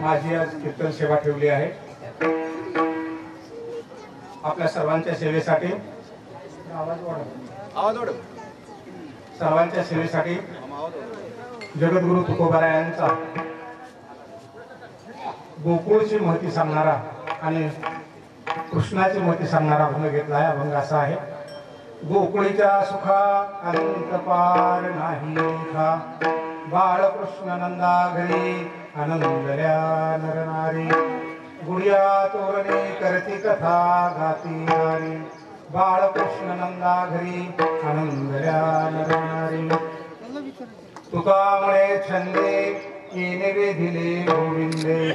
माझी आज कीर्तन सेवा ठेवली आहे। आपल्या सर्वांच्या सेवेसाठी सर्वांच्या सेवेसाठी जगद्गुरु तुकोबारायांचा गोकुळची महती सांगणारा आणि कृष्णाची महती सांगणारा अभंग घेतला आहे। अभंग असा आहे, गोकुळीच्या सुखा अंत पार नाही लेखा, बाळकृष्ण नंदा घरी आनंदल्या नरनारी, गुडिया तोरणे करती कथा गाती नारी, बाळकृष्ण नंदा घरी आनंदल्या नरनारी, तुकामुळे छंदे येणे वेधिले गोविंदे,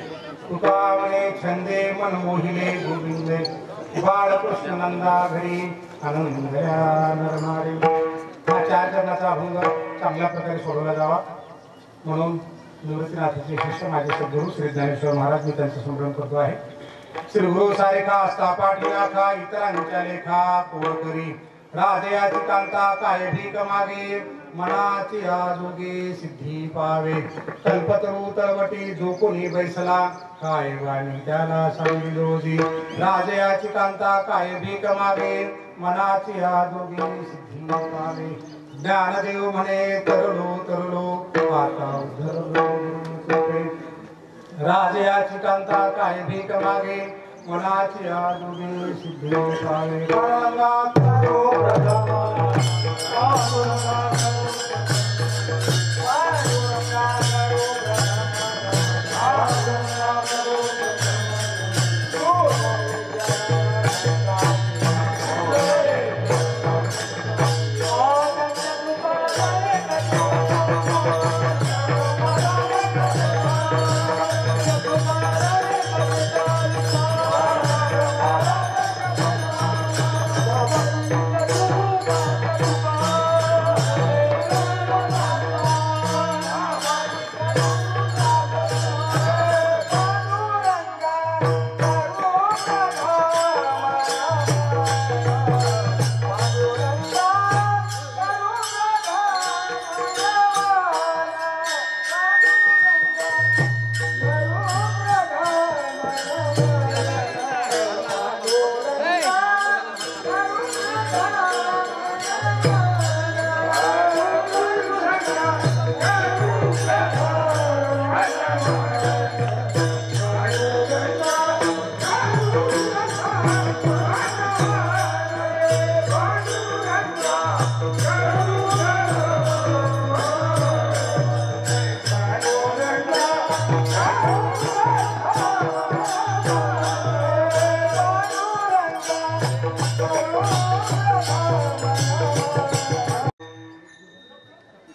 तुकामुळे छंदे मन मोहिले गोविंदे, बाळकृष्ण नंदा घरी आनंदल्या नरनारी। हा चार चरणाचा अभंग चांगल्या प्रकारे सोडवला जावा म्हणून निवृत्तीनाथाचे शिष्य माझे सद्गुरू श्री ज्ञानेश्वर महाराज मी त्यांचं स्मरण करतो आहे। श्री गुरु सारेखा असता पाठीनाखा, इतरांच्या लेखा कोण करी, राजयाची कांता काय भीक मागे, मनाची आजोगे सिद्धी पावे, कल्पतरू तळवटी जो कोणी बैसला, काय वाणी त्याला सांगी रोजी, राजयाची कांता काय भीक मागे, मनाची आजोगे सिद्धी पावे, ज्ञानदेव म्हणे तरलो तरलो आता उद्धरलो कृपे, राजयाची कांता काय भीक मागे, मनाची आजोगे सिद्धी पावे, पांडुरंगा करो प्रथमा, पांडुरंगा करो प्रथमा, पांडुरंगा करो प्रथमा, पांडुरंगा करो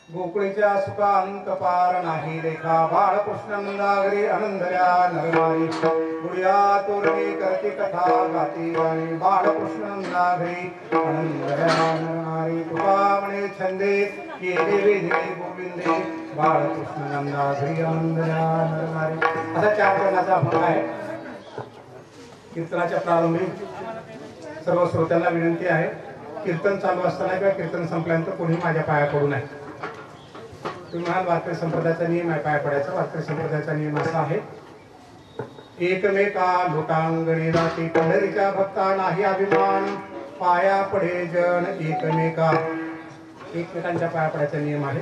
गोकुळीच्या सुखा अंत पार नाही रेखा, बाळकृष्ण नंदाघरी आनंदल्या नरनारी, गुडिया तोरणे करती कथा गाती गाणी, बाळकृष्ण नंदाघरी आनंदल्या नरनारी, तुका म्हणे छंदे येणे वेधिले गोविंदे, बाळकृष्ण नंदाघरी आनंदल्या नरनारी। असा चार चरणाचा अभंग आहे। कीर्तनाच्या प्रारंभी सर्व श्रोत्यांना विनंती आहे, कीर्तन चालू असताना किंवा कीर्तन संपल्यानंतर कोणी माझ्या पाया पडू नये। तुम्ही म्हणाल वारकरी संप्रदायाचा नियम आहे पाया पडायचा. वारकरी संप्रदायाचा नियम असा आहे, एकमेका लोटांगणी जाती पंढरीच्या भक्ता नाही अभिमान, पाया पडे जन एकमेका. एकमेकांच्या पाया पडायचा नियम आहे.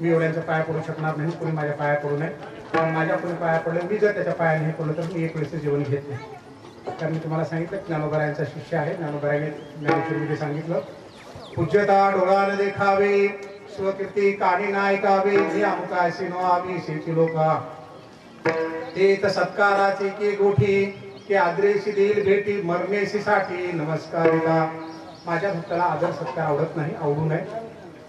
मी एवढ्यांच्या पाया पडू शकणार नाही, कोणी माझ्या पाया पडू नये. पण माझ्या कोणी पाया पडलं, मी जर त्याच्या पाया नाही पडलो तर मी एक वेळेचं जेवण घेत नाही. कारण मी तुम्हाला सांगितलं ज्ञानोबरायांचा शिष्य आहे. ज्ञानोबराने ज्ञानेश्वरीमध्ये सांगितलं, पूज्यता डोळ्यानं देखावे, स्वकीर्ती कानी नाही ऐकावे, जे अमुकाशी नो आवी शेती लोका. ते तर सत्काराची की गोठी, की आदरेशी देईल भेटी, मरणेशी साठी नमस्कारिता. माझ्या भक्ताला आदर सत्कार आवडत नाही, आवडू नये.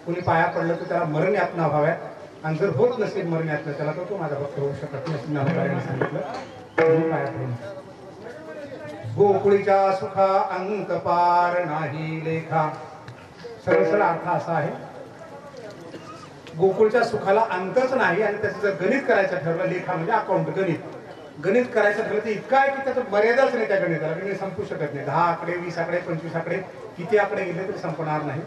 कुणी पाया पडलं तर त्याला मरण यातना व्हाव्यात, आणि जर होत नसेल मरण यातना त्याला तर तो माझा भक्त होऊ शकत नाही असं ज्ञानोबराने सांगितलं. पाया पडून गोकुळीच्या सुखा अंत पार नाही लेखा. सरळ अर्थ असा आहे, गोकुळच्या सुखाला अंतच नाही, आणि त्याचं जर गणित करायचं ठरलं, लेखा म्हणजे अकाउंट, गणित करायचं ठरलं तर इतकं आहे की त्याचं मर्यादाच नाही. त्या गणिताला गणित संपू शकत नाही. 10 आकडे 20 आकडे 25 आकडे किती आकडे गेले तरी संपणार नाही,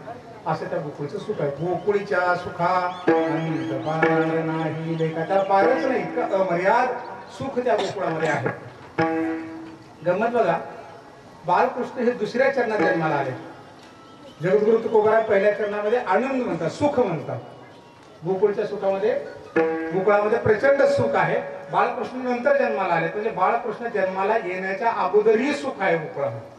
असं त्या गोकुळचं सुख आहे. गोकुळीच्या सुखा अंत पार नाही लेखा. त्याला पारच नाही, इतकं अमर्याद सुख त्या गोकुळामध्ये आहे. गंमत बघा, बालकृष्ण हे दुसऱ्या चरणात जन्माला आले. जगद्गुरु तुकोबाराय पहिल्या चरणामध्ये आनंद म्हणतात, सुख म्हणतात. गोकुळच्या सुखामध्ये, गोकुळामध्ये प्रचंड सुख आहे. बाळकृष्ण नंतर जन्माला आले, म्हणजे बाळकृष्ण जन्माला येण्याच्या अगोदरही सुख आहे गोकुळामध्ये.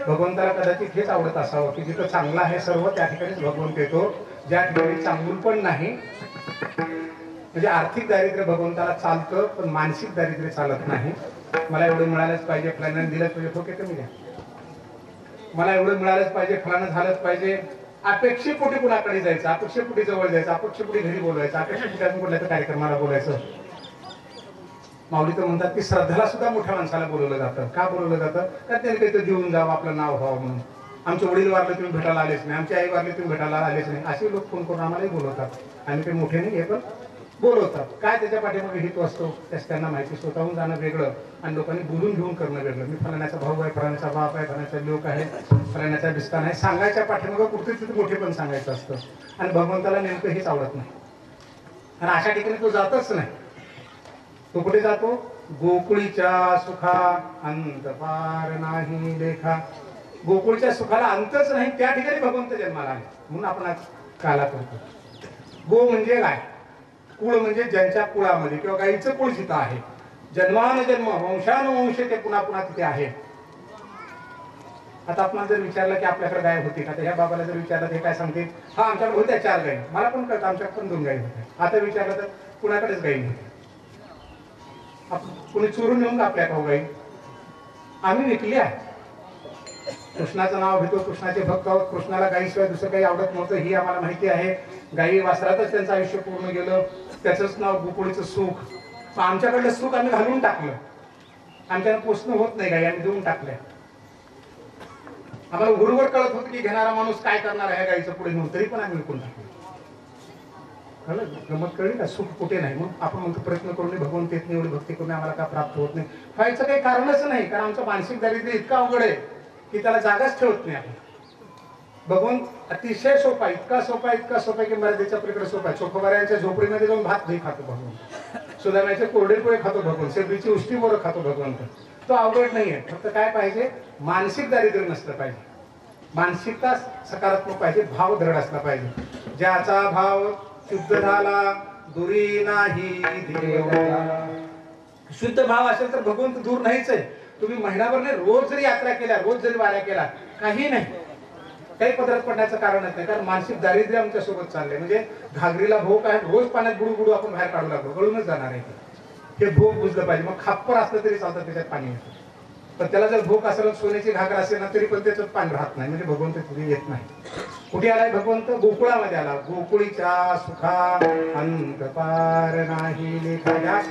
भगवंताला कदाचित हेच आवडत असावं की जिथं चांगलं आहे सर्व त्या ठिकाणीच भगवंत येतो. ज्या ठिकाणी चांगून पण नाही, म्हणजे आर्थिक दारिद्र्य भगवंताला चालतं पण मानसिक दारिद्र्य चालत नाही. मला एवढं मिळालंच पाहिजे, फलाने दिलंच पाहिजे, ठोके कमी द्या. मला एवढं मिळालंच पाहिजे, फलानं झालंच पाहिजे, अपेक्षेपोटी कुणाकडे जायचं, अपेक्षेपोटी जवळ जायचं, अपेक्षेपोटी घरी बोलवायचं, अपेक्षेपोटी अजून कुठल्या कार्यक्रमाला बोलायचं. माऊली तर म्हणतात की श्रद्धाला सुद्धा मोठ्या माणसाला बोलवलं जातं. का बोलवलं जातं? तर त्यांनी काहीतरी देऊन जावं, आपलं नाव व्हावं म्हणून. आमचे वडील वारले तुम्ही भेटायला आलेच नाही, आमची आई वारली तुम्ही भेटायला आलेच नाही, असे लोक फोन करून आम्हालाही बोलवतात. आणि ते मोठे नाही हे पण बोलवतात. काय त्याच्या पाठीमागे हेतू असतो त्यास त्यांना माहिती. स्वतःहून जाणं वेगळं आणि लोकांनी बोलून घेऊन करणं वेगळं. मी फलाण्याचा भाऊ आहे, फलाण्याचा बाप आहे, फलाण्याचा लोक आहे, फलाण्याचा बिस्तान आहे, सांगायच्या पाठीमागे कुठे तिथे मोठे पण सांगायचं असतं. आणि भगवंताला नेमकं हेच आवडत नाही, आणि अशा ठिकाणी तो जातच नाही. तो कुठे जातो? गोकुळीच्या सुखा अंत पार नाही लेखा. गोकुळच्या सुखाला अंतच नाही, त्या ठिकाणी भगवंत जन्माला आहे. म्हणून आपण आज काला करतो. गो म्हणजे गाय, कुळ म्हणजे ज्यांच्या कुळामध्ये किंवा गाईचं कुळ जिथं आहे, जन्मानुजन्म वंशानुवंश ते पुन्हा पुन्हा तिथे आहे. आता आपण जर विचारलं की आपल्याकडे गाय होती का, तर ह्या बाबाला जर विचारलं ते काय सांगतील? हा आमच्याकडे होत्या 4 गायी. मला पण कळतं आमच्याकडे पण 2 गायी होत्या. आता विचारलं तर कुणाकडेच गायी नव्हत्या. कुणी चोरून नेऊन आपल्या खाऊ गाई आम्ही विकली आहे. कृष्णाचं नाव घेतो, कृष्णाचे भक्त आहोत, कृष्णाला गायीशिवाय दुसरं काही आवडत नव्हतं ही आम्हाला माहिती आहे. गायी वासरातच त्यांचं आयुष्य पूर्ण गेलं. त्याचंच नाव गोकुळीचं सुख. आमच्याकडलं सुख आम्ही घालून टाकलं. आमच्याला पोषण होत नाही, गायी आम्ही देऊन टाकल्या. आम्हाला उघडवड कळत होतं की घेणारा माणूस काय करणार आहे गायीचं पुढे नेऊन, तरी पण आम्ही विकून टाकलं. गमत कळली का? सुख कुठे नाही. मग आपण म्हणतो प्रयत्न करून भगवंत येत नाही, एवढी भक्ती करून आम्हाला का प्राप्त होत नाही. व्हायचं काही कारणच नाही, कारण आमचं मानसिक दारिद्र्य इतकं अवघड आहे की त्याला जागाच ठेवत नाही आपण. भगवंत अतिशय सोपा, इतका सोपा की मर्यादेच्या पलीकडे सोपा आहे. चोखोबाऱ्यांच्या झोपडीमध्ये जाऊन भात दही खातो भगवंत, सुदाम्याचे कोरडे पोळे खातो भगवंत, शेपरीची उष्टी बोरं खातो भगवंत. तो अवघड नाहीये. फक्त काय पाहिजे? मानसिक दारिद्र्य नसलं पाहिजे, मानसिकता सकारात्मक पाहिजे, भाव दृढ असला पाहिजे. ज्याचा भाव शुद्ध झाला दुरी नाही देवता. शुद्ध भाव असेल तर भगवंत दूर नाहीच आहे. तुम्ही महिनाभर नाही, रोज जरी यात्रा केल्या, रोज जरी वाऱ्या केला, काही नाही, काही पदरात पडण्याचं कारणच नाही. कारण मानसिक दारिद्र्य आमच्या सोबत चाललंय. म्हणजे घागरीला भोक आहे, रोज पाण्यात बुडू बुडू आपण बाहेर काढू लागलो, गळूनच जाणार आहे. हे भोक बुजलं पाहिजे. मग खाप्पर असलं तरी चालतं, त्याच्यात पाणी येतं. पण त्याला जर भोक असेल, सोन्याची घागर असेल ना, तरी पण त्याच्यात पाणी राहत नाही. म्हणजे भगवंत तिथे येत नाही. कुठे आलाय भगवंत? गोकुळामध्ये आला. गोकुळीच्या सुखा अंत पार नाही लेखा.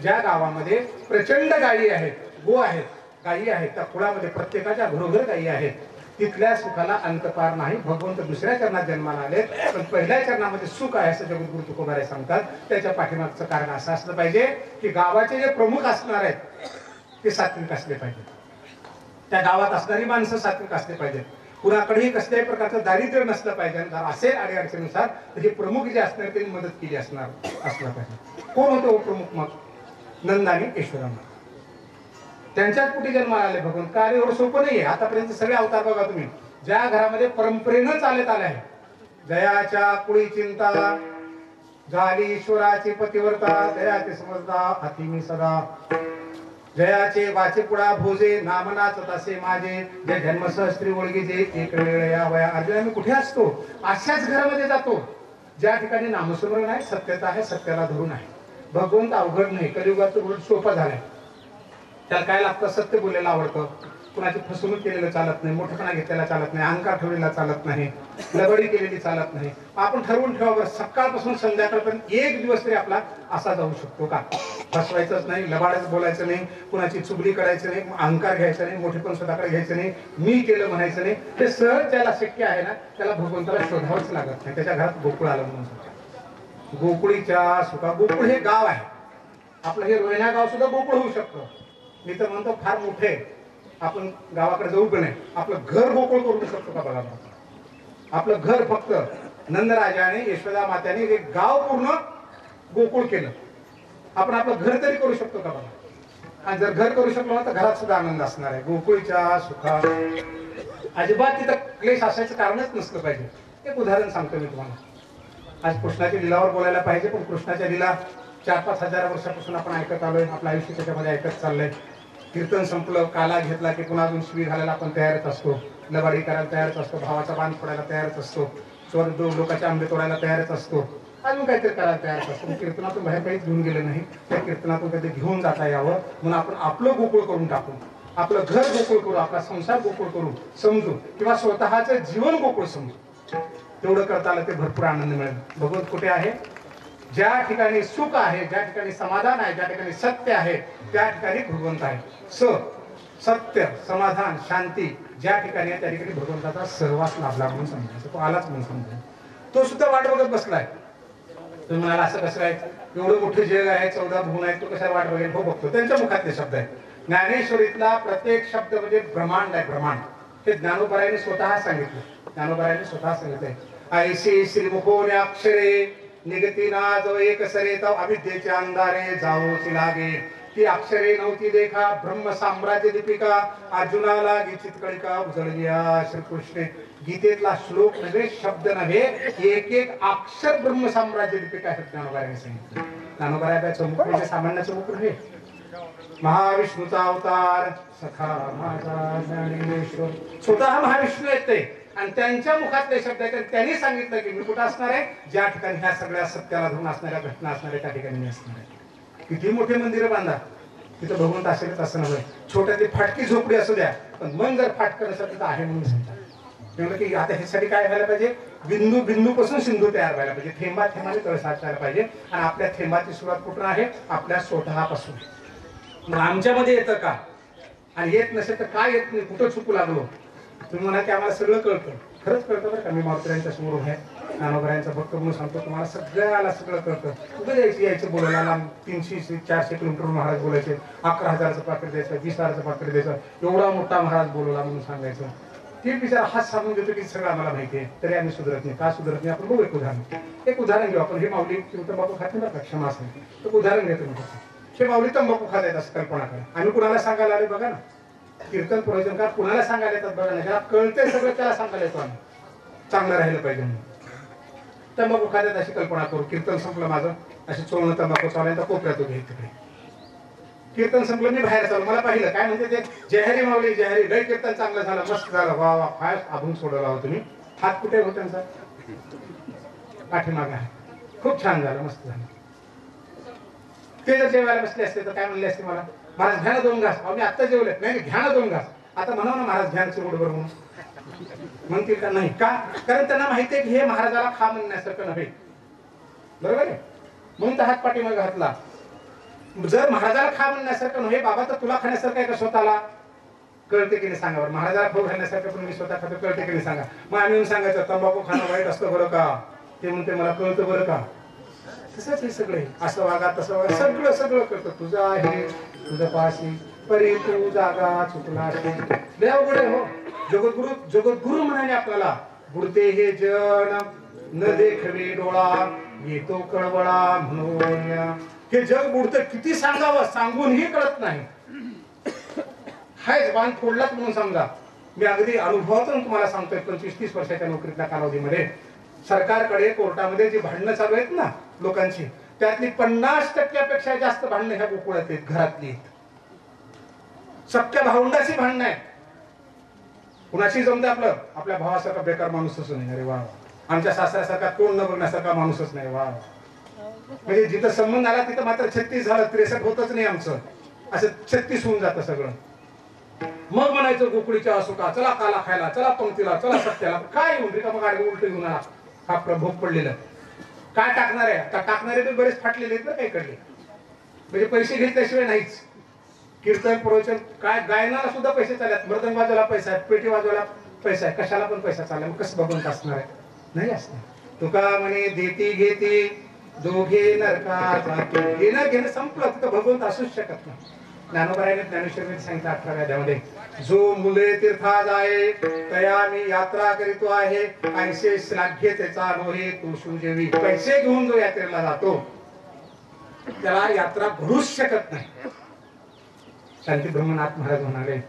ज्या गावामध्ये प्रचंड गायी आहेत, गो आहेत, गायी आहेत, त्या कुळामध्ये प्रत्येकाच्या घरोघर गायी आहेत, तिथल्या सुखाला अंतपार नाही. भगवंत दुसऱ्या चरणात जन्माला आले, पण पहिल्या चरणामध्ये सुख आहे असं जगद्गुरु तुकोबाराय सांगतात. त्याच्या पाठीमागचं कारण असं असलं पाहिजे की गावाचे जे प्रमुख असणार आहेत ते सात्विक असले पाहिजेत. त्या गावात असणारी माणसं सात्विक असले पाहिजेत. कुणाकडेही कसल्याही प्रकारचं दारिद्र्य नसलं पाहिजे. जर असेल अडीअडचणीनुसार तर हे प्रमुख जे असणार त्यांनी मदत केली असलं पाहिजे. कोण होते हो प्रमुख? मग नंद आणि यशोदा. त्यांच्याच पोटी जन्माला आले भगवंत. कार्य एवढं सोपं नाहीये. आतापर्यंत सगळे अवतार बघा तुम्ही, ज्या घरामध्ये परंपरेनं चालत आले आहे. जयाच्या कुळी चिंता झाली ईश्वराची पतिव्रता, जयाचे समजता हाती मी सदा. जयाचे वाचे पुढा भोजे नामनाच तसे माझे, जे जन्मसहस्त्री ओळगी जे एक वेळ या वया. अर्जुन आम्ही कुठे असतो? अशाच घरामध्ये जातो ज्या ठिकाणी नामस्मरण आहे, सत्यता आहे, सत्याला धरून आहे. भगवंत अवघड नाही, कलियुगात उलट सोपा झालाय. त्याला काय लागतं? सत्य बोलायला आवडतं, कुणाची फसवणूक केलेलं चालत नाही, मोठेपणा घेतलेला चालत नाही, अहंकार ठेवलेला चालत नाही, लबडी केलेली चालत नाही. आपण ठरवून ठेवावं सकाळपासून संध्याकाळपर्यंत एक दिवस तरी आपला असा जाऊ शकतो का? फसवायचंच नाही, लबाडच बोलायचं नाही, कुणाची चुगली करायचं नाही, अहंकार घ्यायचा नाही, मोठेपण स्वतःकडे घ्यायचं नाही, मी केलं म्हणायचं नाही. हे सहज ज्याला शक्य आहे ना त्याला भगवंताला शोधावंच लागत नाही. त्याच्या घरात गोकुळ आलं म्हणून सांगतात. गोकुळीच्या सुखा. गोकुळ हे गाव आहे आपलं, हे रोहिणा गाव सुद्धा गोकुळ होऊ शकतं. मी तर म्हणतो फार मोठे आपण गावाकडे जाऊ पण नाही, आपलं घर गोकुळ करू शकतो का? बघा, आपलं घर फक्त नंदराजाने यशोदा मात्याने एक गाव पूर्ण गोकुळ केलं. आपण आपलं घर तरी करू शकतो का? बघा. आणि जर घर करू शकलो ना तर घरात सुद्धा आनंद असणार आहे. गोकुळीच्या सुखा. अजिबात तिथं क्लेश असायचं कारणच नसलं पाहिजे. एक उदाहरण सांगतो मी तुम्हाला. आज कृष्णाच्या लिलावर बोलायला पाहिजे, पण कृष्णाच्या लिला 4-5 हजार वर्षापासून आपण ऐकत आलोय. आपलं आयुष्य त्याच्यामध्ये ऐकत चाललंय. कीर्तन संपलं, काला घेतला की पुन्हा अजून शिवी घालायला आपण तयारच असतो, लबाडी करायला तयारच असतो, भावाचा बांध फोडायला तयारच असतो, चोर लोकांचे आंबे तोडायला तयारच असतो, अजून काहीतरी करायला तयारच असतो. कीर्तनातून बाहेर काहीच घेऊन गेलं नाही. त्या कीर्तनातून कधी घेऊन जाता यावं म्हणून आपण आपलं गोकुळ करून टाकू, आपलं घर गोकुळ करू, आपला संसार गोकुळ करू समजू, किंवा स्वतःचं जीवन गोकुळ समजू. तेवढं करता आलं ते भरपूर आनंद मिळेल. भगवंत कुठे आहे? ज्या ठिकाणी सुख आहे, ज्या ठिकाणी समाधान आहे, ज्या ठिकाणी सत्य आहे त्या ठिकाणी भगवंत आहे. सत्य, समाधान, शांती ज्या ठिकाणी आहे त्या ठिकाणी भगवंताचा सहवास लाभला म्हणून समजायचं. तो आलाच म्हणून समजायचं. तो सुद्धा वाट बघत बसलाय. तुम्ही म्हणाला असं कसं आहे? एवढं मोठं जग आहे, 14 भुवन आहेत, तो कशा वाट बघेल? हो बघतो. त्यांच्या मुखातले शब्द आहेत. ज्ञानेश्वरीतला प्रत्येक शब्द म्हणजे ब्रह्मांड आहे, ब्रह्मांड. हे ज्ञानोबरायांनी स्वतः सांगितलं. ज्ञानोबरायांनी स्वतः सांगितलंय. ऐसे श्रीमुखोने अक्षरे निगती ना जो एक सरे तव अविद्येचे अंधारे जाऊची लागे. ती अक्षरे नव्हती देखा ब्रह्म साम्राज्य दीपिका, अर्जुनाला गीचित कळिका उजळलिया श्रीकृष्णे. गीतेतला श्लोक नव्हे, शब्द नव्हे, एक एक अक्षर ब्रह्म साम्राज्य दीपिका हे ज्ञानोबारांनी सांगितलं. ज्ञानोबाराया चमुक म्हणजे सामान्य चमुक नव्हे. महाविष्णूचा अवतार सखा माझा ज्ञानेश्वर. स्वतः महाविष्णू येते आणि त्यांच्या मुखातले शब्द आहेत. त्यांनी सांगितलं की मी कुठं असणार आहे? ज्या ठिकाणी ह्या सगळ्या सत्याला धरून असणाऱ्या घटना असणाऱ्या त्या ठिकाणी मी असणार आहे. किती मोठे मंदिरं बांधा, तिथं भगवंत असेलच असं नव्हे. छोट्या ती फाटकी झोपडी असू द्या, पण मन जर फाटकं नसेल तिथं आहे म्हणून सांगतात. म्हणजे की आता ह्यासाठी काय व्हायला पाहिजे? बिंदू बिंदूपासून सिंधू तयार व्हायला पाहिजे. थेंबा थेंबाने तळ साचायला पाहिजे. आणि आपल्या थेंबाची सुरुवात कुठून आहे? आपल्या स्वतःपासून. मग आमच्यामध्ये येतं का? आणि येत नसेल तर काय येत नाही? कुठं चुकू लागलो? तुम्ही म्हणा की आम्हाला सगळं कळतं. खरंच कळतं बरं का. मी मारुतीरायांच्या समोर उभा आहे, ज्ञानोबरायांचा भक्त म्हणून सांगतो तुम्हाला सगळ्याला सगळं कळतं. कुठं यायचं बोलायला 300-400 किलोमीटर महाराज बोलायचे. 11,000चं पाकिट द्यायचं, 20,000चं पाकिट द्यायचं, एवढा मोठा महाराज बोलवला म्हणून सांगायचं. ते बिचारा हात सांगून देतो की सगळं आम्हाला माहिती आहे, तरी आम्ही सुधरत नाही. का सुधरत नाही? आपण बघू एक उदाहरण घेऊ आपण. हे माऊली तंबाखू खात नाही बरं का, क्षमा असेल तर उदाहरण घेतो मी. हे माऊली तंबाखू खात आहेत असं कल्पना करा. आम्ही कुणाला सांगायला आले बघा ना, कीर्तन प्रवचन का कुणाला सांगायला येतात बघा ना, ज्याला कळतंय सगळं त्याला सांगायला येतो आम्ही चांगलं राहिलं पाहिजे म्हणून. तंबाखू खात्यात अशी कल्पना करू. कीर्तन संपलं माझं, अशी चोळणं तंबाखू चालू कोपऱ्यात उभे तिकडे. कीर्तन संपलं, मी बाहेर चालू. मला पाहिलं काय म्हणते ते, जयहरी माऊली जयहरी, लय कीर्तन चांगलं झालं, मस्त झालं, वा वा, काय अभून सोडवला हो तुम्ही. हात कुठे हो त्यांचा? पाठीमागे आहे. खूप छान झालं, मस्त झालं. ते जर जेवायला बसले असते तर काय म्हणले असते मला? महाराज घ्या ना 2 घास. मी आत्ता जेवले. नाही घ्या ना 2 घास. आता म्हणा ना महाराज घ्या चिरमुटभर म्हणून. म्हणतील का? नाही. का? कारण त्यांना माहिती आहे की हे महाराजाला खा म्हणण्यासारखं नव्हे. बरोबर आहे. म्हणून तर हात पाठीमागे घातला. जर महाराजाला खा म्हणण्यासारखं नव्हे बाबा, तर तुला खाण्यासारखं आहे का स्वतःला? कळते की नाही सांगा बरं. महाराजाला खाऊ घालण्यासारखं पण मी स्वतः खातो, कळते की नाही सांगा. मग आम्ही सांगायचं तंबाखू खाणं वाईट असतं बरं का? ते म्हणते मला कळतं बरं का. तसंच हे सगळे, असं वागा तसं वागा, सगळं सगळं करतं. तुझं आहे तुझं पाशी परी तू जागा चुकला लय अवघड आहे हो. जगद्गुरु म्हणाले आपल्याला, बुडते हे जन न देखवे डोळा, येतो कळवळा म्हणून. हे जग बुडतं, किती सांगावं, सांगूनही कळत नाही. हाय बांध फोडलाच म्हणून समजा. मी अगदी अनुभवातून तुम्हाला सांगतोय. 25-30 वर्षाच्या नोकरीतल्या कालावधीमध्ये सरकारकडे कोर्टामध्ये जी भांडणं चालू आहेत ना लोकांची, त्यातली 50% जास्त भांडणं ह्या गोकुळात आहेत, घरातली. सख्या भावंडाची भांडणं आहेत. कुणाशी जमते आपलं, आपल्या भावासारखा बेकार माणूसच नाही. अरे वा, आमच्या सासऱ्यासारखा तोंड न बघण्यासारखा माणूसच नाही. वा, म्हणजे जिथं संबंध आला तिथं मात्र 36 झालं, 63 होतच नाही आमचं. असं 36 होऊन जातं सगळं. मग म्हणायचं गोकुळीच्या असुका, चला काला खायला, चला पंक्तीला, चला सत्याला. काय येऊन रिकामं गाडी उलट घेऊन आला, हा प्रभोग पडलेलं. काय टाकणार आहे? आता टाकणारे पण बरेच फाटलेले आहेत ना काही कडले. म्हणजे पैसे घेतल्याशिवाय नाहीच. कीर्तन प्रवचन काय गायनाला सुद्धा पैसे चालतात, मृदंग वाजवायला पैसा आहे, पेटी वाजवायला पैसा आहे, कशाला पण पैसा चालला. मग कसं भगवंत असणार आहे? नाही असणार. तुका म्हणे देती घेती दोघे नरका जाती. घेणं घेणं संपलं, तिथं भगवंत असूच शकत नाही. ज्ञानोबारायने ज्ञानेश्वरीमध्ये सांगितलं 18व्या अध्यायामध्ये, जो मुले तीर्था जाये तया मी यात्रा करीतो आहे, ऐसे श्लाघ्य त्याचा नोहे तो शिवजेवी. पैसे घेऊन जो यात्रेला जातो त्याला यात्रा घडूच शकत नाही. शांती ब्रह्मनाथ महाराज म्हणाले,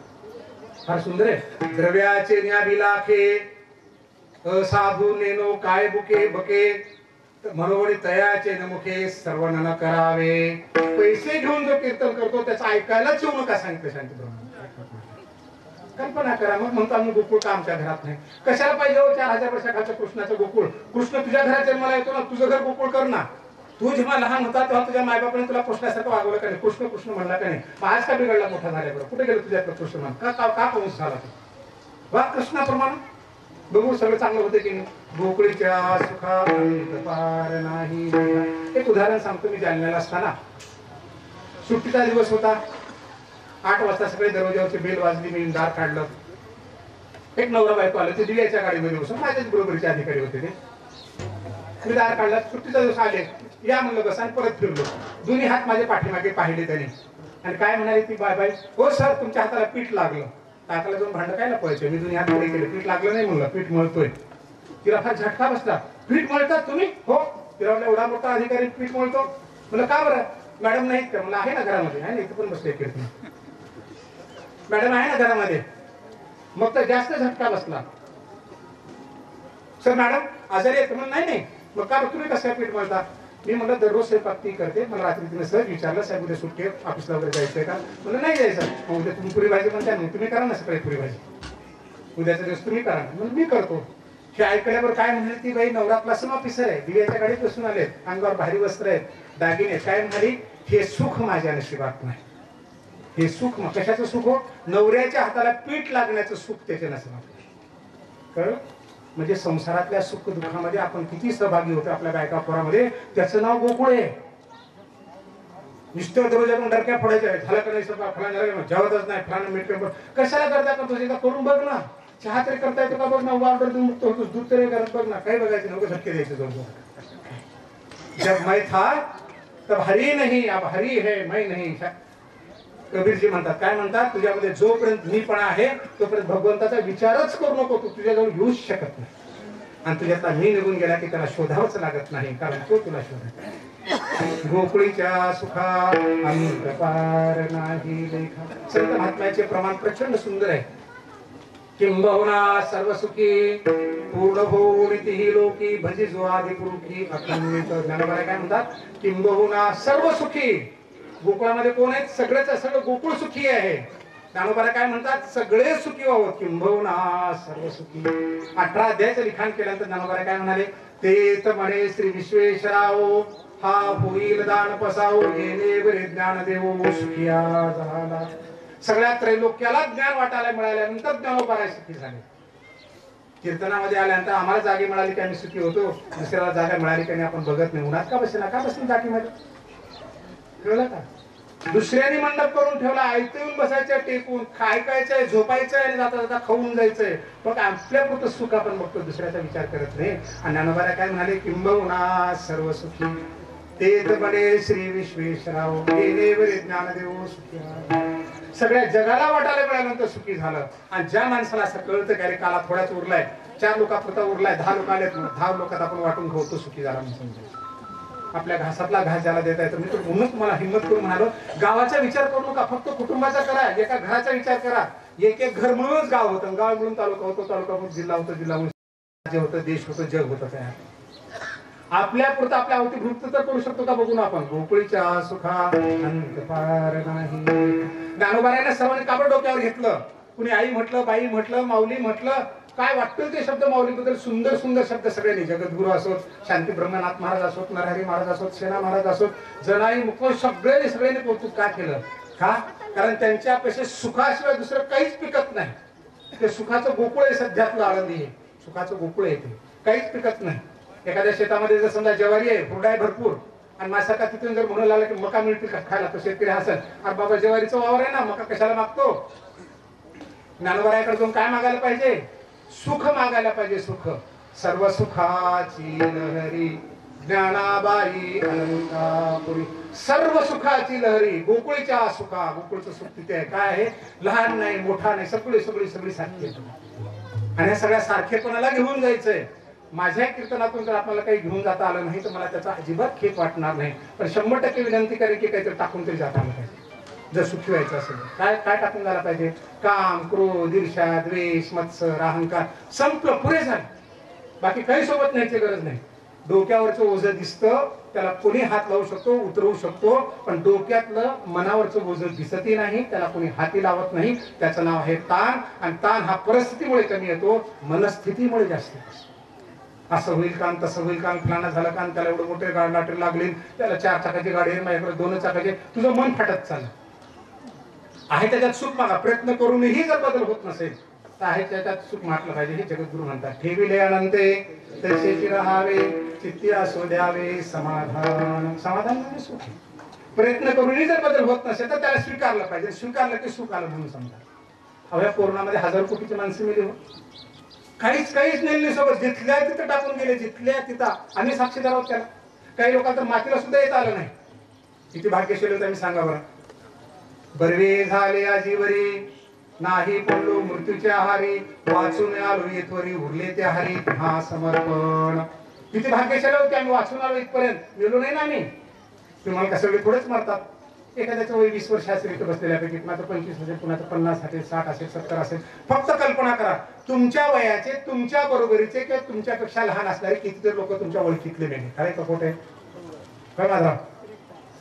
फार सुंदर आहे. द्रव्याचे न्याभिलाखे असाधू नेनो काय बुके बके, मनोवणी तयाचे नमुखे सर्व न करावे. पैसे घेऊन जो कीर्तन करतो त्याचा ऐकायलाच येऊ नका सांगितलं शांती ब्रह्म. कल्पना करा. मग म्हणतो आम्ही गोकुळ का आमच्या घरात नाही? कशाला पाहिजे हो 4000 वर्षाखालच्या कृष्णाचं गोकुळ? कृष्ण तुझ्या घरात जन्माला येतो ना, तुझं घर गोकुळ कर ना. तू जेव्हा लहान होता तेव्हा तुझ्या मायबापाने तुला कृष्णासारखं वागवलं का नाही? कृष्ण कृष्ण म्हणला का नाही? आज का बिघडला मोठा झाल्याबरोबर? कुठे गेलो तुझ्यातलं कृष्ण म्हण? का पाऊस झाला तू? वा कृष्णाप्रमाणे बघू सगळं चांगलं होतं की नाही? गोकुळीच्या सुखा पार नाही. एक उदाहरण सांगतो. मी जालन्याला असताना सुट्टीचा दिवस होता. 8 वाजता सगळे दरवाजावरची बेल वाजली. मी दार काढलं. एक नवरा बायको आलं. ते दिव्याच्या गाडीमध्ये बसून माझ्याच बरोबरीचे अधिकारी होते ते. मी दार काढला. सुट्टीचा दिवस आले, या म्हणलं बस, आणि परत फिरलो. दोन्ही हात माझे पाठीमागे पाहिले त्याने. आणि काय म्हणाले ती बाय, हो सर तुमच्या हाताला पीठ लागलं. टाकायला जाऊन भांड काय लपवायचं? मी दोन्ही हात पुढे केले. पीठ लागलं नाही म्हणलं, पीठ मळतोय. तिला फार झटका बसला. पीठ मळतात तुम्ही? हो. तिला म्हणलं एवढा मोठा अधिकारी पीठ मळतो? म्हणलं का बरं? मॅडम नाहीत का? म्हणलं आहे ना घरामध्ये. आहे ना, इथं पण बसले कीर्तन. मॅडम आहे ना घरामध्ये. मग तर जास्त झटका बसला. सर मॅडम आजारी आहेत? म्हणून नाही. मग का तुम्ही कसं पीठ मळता? मी म्हणलं दररोज स्वयंपाक ती करते. मला रात्री तिने सहज विचारलं, साहेब उद्या सुट्टी आहे, ऑफिसला वगैरे जायचंय का? म्हणलं नाही जायचं. उद्या तुम्ही पुरी भाजी म्हणता नाही, तुम्ही करा ना सकाळी पुरी भाजी. उद्याचा दिवस तुम्ही करा. म्हणून मी करतो. हे ऐकल्यावर काय म्हणाली ती बाई, नवरा प्लसन ऑफिसर आहे, दिव्याच्या गाडीत बसून आलेत, अंगावर भारी वस्त्र आहेत, दागिने. काय म्हणाली, हे सुख माझ्या नशिबात नाही. हे सुख कशाचं सुख हो? नवऱ्याच्या हाताला पीठ लागण्याचं सुख त्याच्या नशिबात. कळलं? म्हणजे संसारातल्या सुख दुःखामध्ये आपण किती सहभागी होतो आपल्या बायका पोरामध्ये, त्याचं नाव गोकुळ आहे. नुसतं दररोजातून डरक्या फोडायच्या, झालं का नाही सगळं, फळा जेवतच नाही, फळानं मीठ कशाला करता का? तुझे करून बघ ना. चहा तरी करता येतो का बघ ना. ऑर्डर देऊन मुक्त होतोस, दूध तरी करत बघ ना. काही बघायचं नको, झटके द्यायचे दोन. जब मैं था तब हरी नाही, अब हरी है मैं नहीं. कबीरजी म्हणतात, काय म्हणतात, तुझ्यामध्ये जोपर्यंत मीपणा आहे तोपर्यंत भगवंताचा विचारच करू नको. तू तुझ्याजवळ येऊच शकत नाही. आणि तुझ्यातला मी निघून गेला की त्याला शोधावंच लागत नाही, कारण तो तुला शोधत. गोकुळीच्या सुखा अंत पार नाही लेखा. संत महात्म्याचे प्रमाण प्रचंड सुंदर आहे. किंबहुना सर्व सुखी पूर्ण होती लोकी भजी जो आदि पुरुषी अखंडित. ज्ञानोबा काय म्हणतात, किंबहुना सर्व सुखी. गोकुळामध्ये कोण आहेत? सगळं गोकुळ सुखी आहे. ज्ञानोबा काय म्हणतात, सगळे सुखी व्हावं. किंबहुना सर्व सुखी. 18 अध्यायाचं लिखाण केल्यानंतर ज्ञानोबा काय म्हणाले, ते तर म्हणे श्री विश्वेश्वराओ हा होईल दान पसाओ, येणे बरे ज्ञान देवो सुखिया झाला. सगळ्या त्रैलोक्याला ज्ञान वाटायला मिळाल्यानंतर ज्ञानोबा सुखी झाले. कीर्तनामध्ये आल्यानंतर आम्हाला जागी मिळाली की आम्ही सुखी होतो, दुसऱ्याला जागा मिळाली की आपण बघत नाही. उन्हात का बसली जागीमध्ये? कळलं का? दुसऱ्याने मंडप करून ठेवला, ऐकून बसायचं, टेकून ऐकायचंय, झोपायचंय आणि जाता जाता खाऊन जायचंय. पण आपल्यापुरतं सुख आपण बघतो, दुसऱ्याचा विचार करत नाही. आणि ज्ञानोबा काय म्हणाले, किंबहुना सर्व सुखी ते बडे श्री विश्वेश्वराव, ज्ञानदेव सुखी. सगळ्या जगाला वाटायला मिळाल्यानंतर सुखी झालं. आणि ज्या माणसाला असं कळतं की अरे काला थोड्याच उरलाय, 4 लोकांपुरता उरलाय, 10 लोक आलेत, 10 लोकात आपण वाटून घेऊ, तो सुखी झाला म्हणून समजायचं. आपल्या घासातला घास ज्याला देता येतो. मी तर म्हणूनच तुम्हाला हिंमत करून म्हणालो, गावाचा विचार करू नका, फक्त कुटुंबाचा करा, एका घराचा विचार करा. एक एक घर मिळूनच गाव होतं, गाव मिळून तालुका होतो, तालुका म्हणून जिल्हा होतो, जिल्हा म्हणून राज्य होतं, देश होतं, जग होतं. तयार आपल्या पुरतं आपल्या अवतीभुक्त तर करू शकतो का बघू ना आपण. गोकुळीच्या सुखा अंत पार नाही. ज्ञानोबारायनं सर्वांनी काबड डोक्यावर घेतलं. कुणी आई म्हटलं, बाई म्हटलं, माऊली म्हटलं, काय वाटतं ते शब्द माऊलीबद्दल सुंदर सुंदर शब्द सगळ्यांनी. जगद्गुरु असोत, शांती ब्रह्मनाथ महाराज असोत, नरहरी महाराज असोत, सेना महाराज असोत, जनाई मुख सगळ्यांनी कौतुक का केलं? का? कारण त्यांच्यापेक्षा सुखाशिवाय दुसरं काहीच पिकत नाही. ते सुखाचं गोकुळ आहे सध्यातलं आळंदी हे. सुखाचं गोकुळ आहे ते, काहीच पिकत नाही. एखाद्या शेतामध्ये जर समजा ज्वारी आहे, हुरडा आहे भरपूर, आणि माझ्यासारखा तिथून जर म्हणू लागला की मका मिळतील का खायला, तर शेतकरी हसल, अरे बाबा ज्वारीचं वावर आहे ना, मका कशाला मागतो? ज्ञानोबारायाकडे जाऊन काय मागायला पाहिजे? सुख मागायला पाहिजे. सुख. सर्व सुखाची लहरी ज्ञानाबाई अलंकापुरी. सर्व सुखाची लहरी, गोकुळीच्या सुखा. गोकुळचं सुख तिथे आहे. काय आहे? लहान नाही, मोठा नाही, सगळी सगळी सगळी सारखी. आणि या सगळ्या सारखेपणाला घेऊन जायचंय. माझ्या कीर्तनातून जर आपल्याला काही घेऊन जाता आलं नाही तर मला त्याचा अजिबात खेद वाटणार नाही. पण 100% विनंती करेन की काहीतरी टाकून तरी जाता आलं पाहिजे. जर सुखी व्हायचं असेल काय काय टाकून जायला पाहिजे? काम, क्रोध, ईर्ष्या, द्वेष, मत्सर, अहंकार संपलं, पुरे झालं. बाकी काही सोबत न्यायची गरज नाही. डोक्यावरचं ओझं दिसतं, त्याला कोणी हात लावू शकतो, उतरवू शकतो, पण डोक्यातलं मनावरचं ओझं दिसतही नाही, त्याला कोणी हाती लावत नाही. त्याचं नाव आहे ताण. आणि ताण हा परिस्थितीमुळे कमी येतो, मनस्थितीमुळे जास्त येतो. असं होईल का, तसं होईल का, फलाना झालं का, त्याला एवढं मोठे गाडी लागली, त्याला 4 चाकाची गाडी आहे, माझ्याकडे 2 चाकाची. तुझं मन फाटत चाललं आहे. त्याच्यात सुख मागा. प्रयत्न करूनही जर बदल होत नसेल तर आहे त्याच्यात सुख मागलं पाहिजे. हे जगद्गुरु म्हणतात. ठेविले अनंते तसेची राहावे, चित्ती असो द्यावे समाधान. समाधान म्हणजे सुख. प्रयत्न करूनही जर बदल होत नसेल तर त्याला स्वीकारलं पाहिजे. स्वीकारलं की सुख आलं म्हणून समजा. अवघ्या कोरोनामध्ये 1000 कोटीची माणसं मिली हो. काहीच नेले सोबत, जिथल्या तिथं टाकून गेले, जिथल्या तिथं. आम्ही साक्षीदार आहोत त्याला. काही लोकांना तर मातीला सुद्धा येत आलं नाही. किती भाग्यशाली होतं, आम्ही सांगा बरं. बर्वे झाले आजीवरी, नाही पडलो मृत्यूच्या आहारी, वाचून आलो इथवरी, उरले ते हरी हा समर्पण. किती भाग्यशाली होते आम्ही, वाचून आलो इथपर्यंत. गेलो नाही ना आम्ही. तुम्हाला कसं वेळ थोडेच मारतात. एखाद्याचं वय 20 वर्ष असेल इथं बसलेल्यापैकी, कुणाचं 25 असेल, कुणाचं 50 असेल, 60 असेल, 70 असेल. फक्त कल्पना करा, तुमच्या वयाचे, तुमच्या बरोबरीचे किंवा तुमच्यापेक्षा लहान असणारे कितीतरी लोक तुमच्या ओळखीतले नाही. काय का खोटे? काय माझा?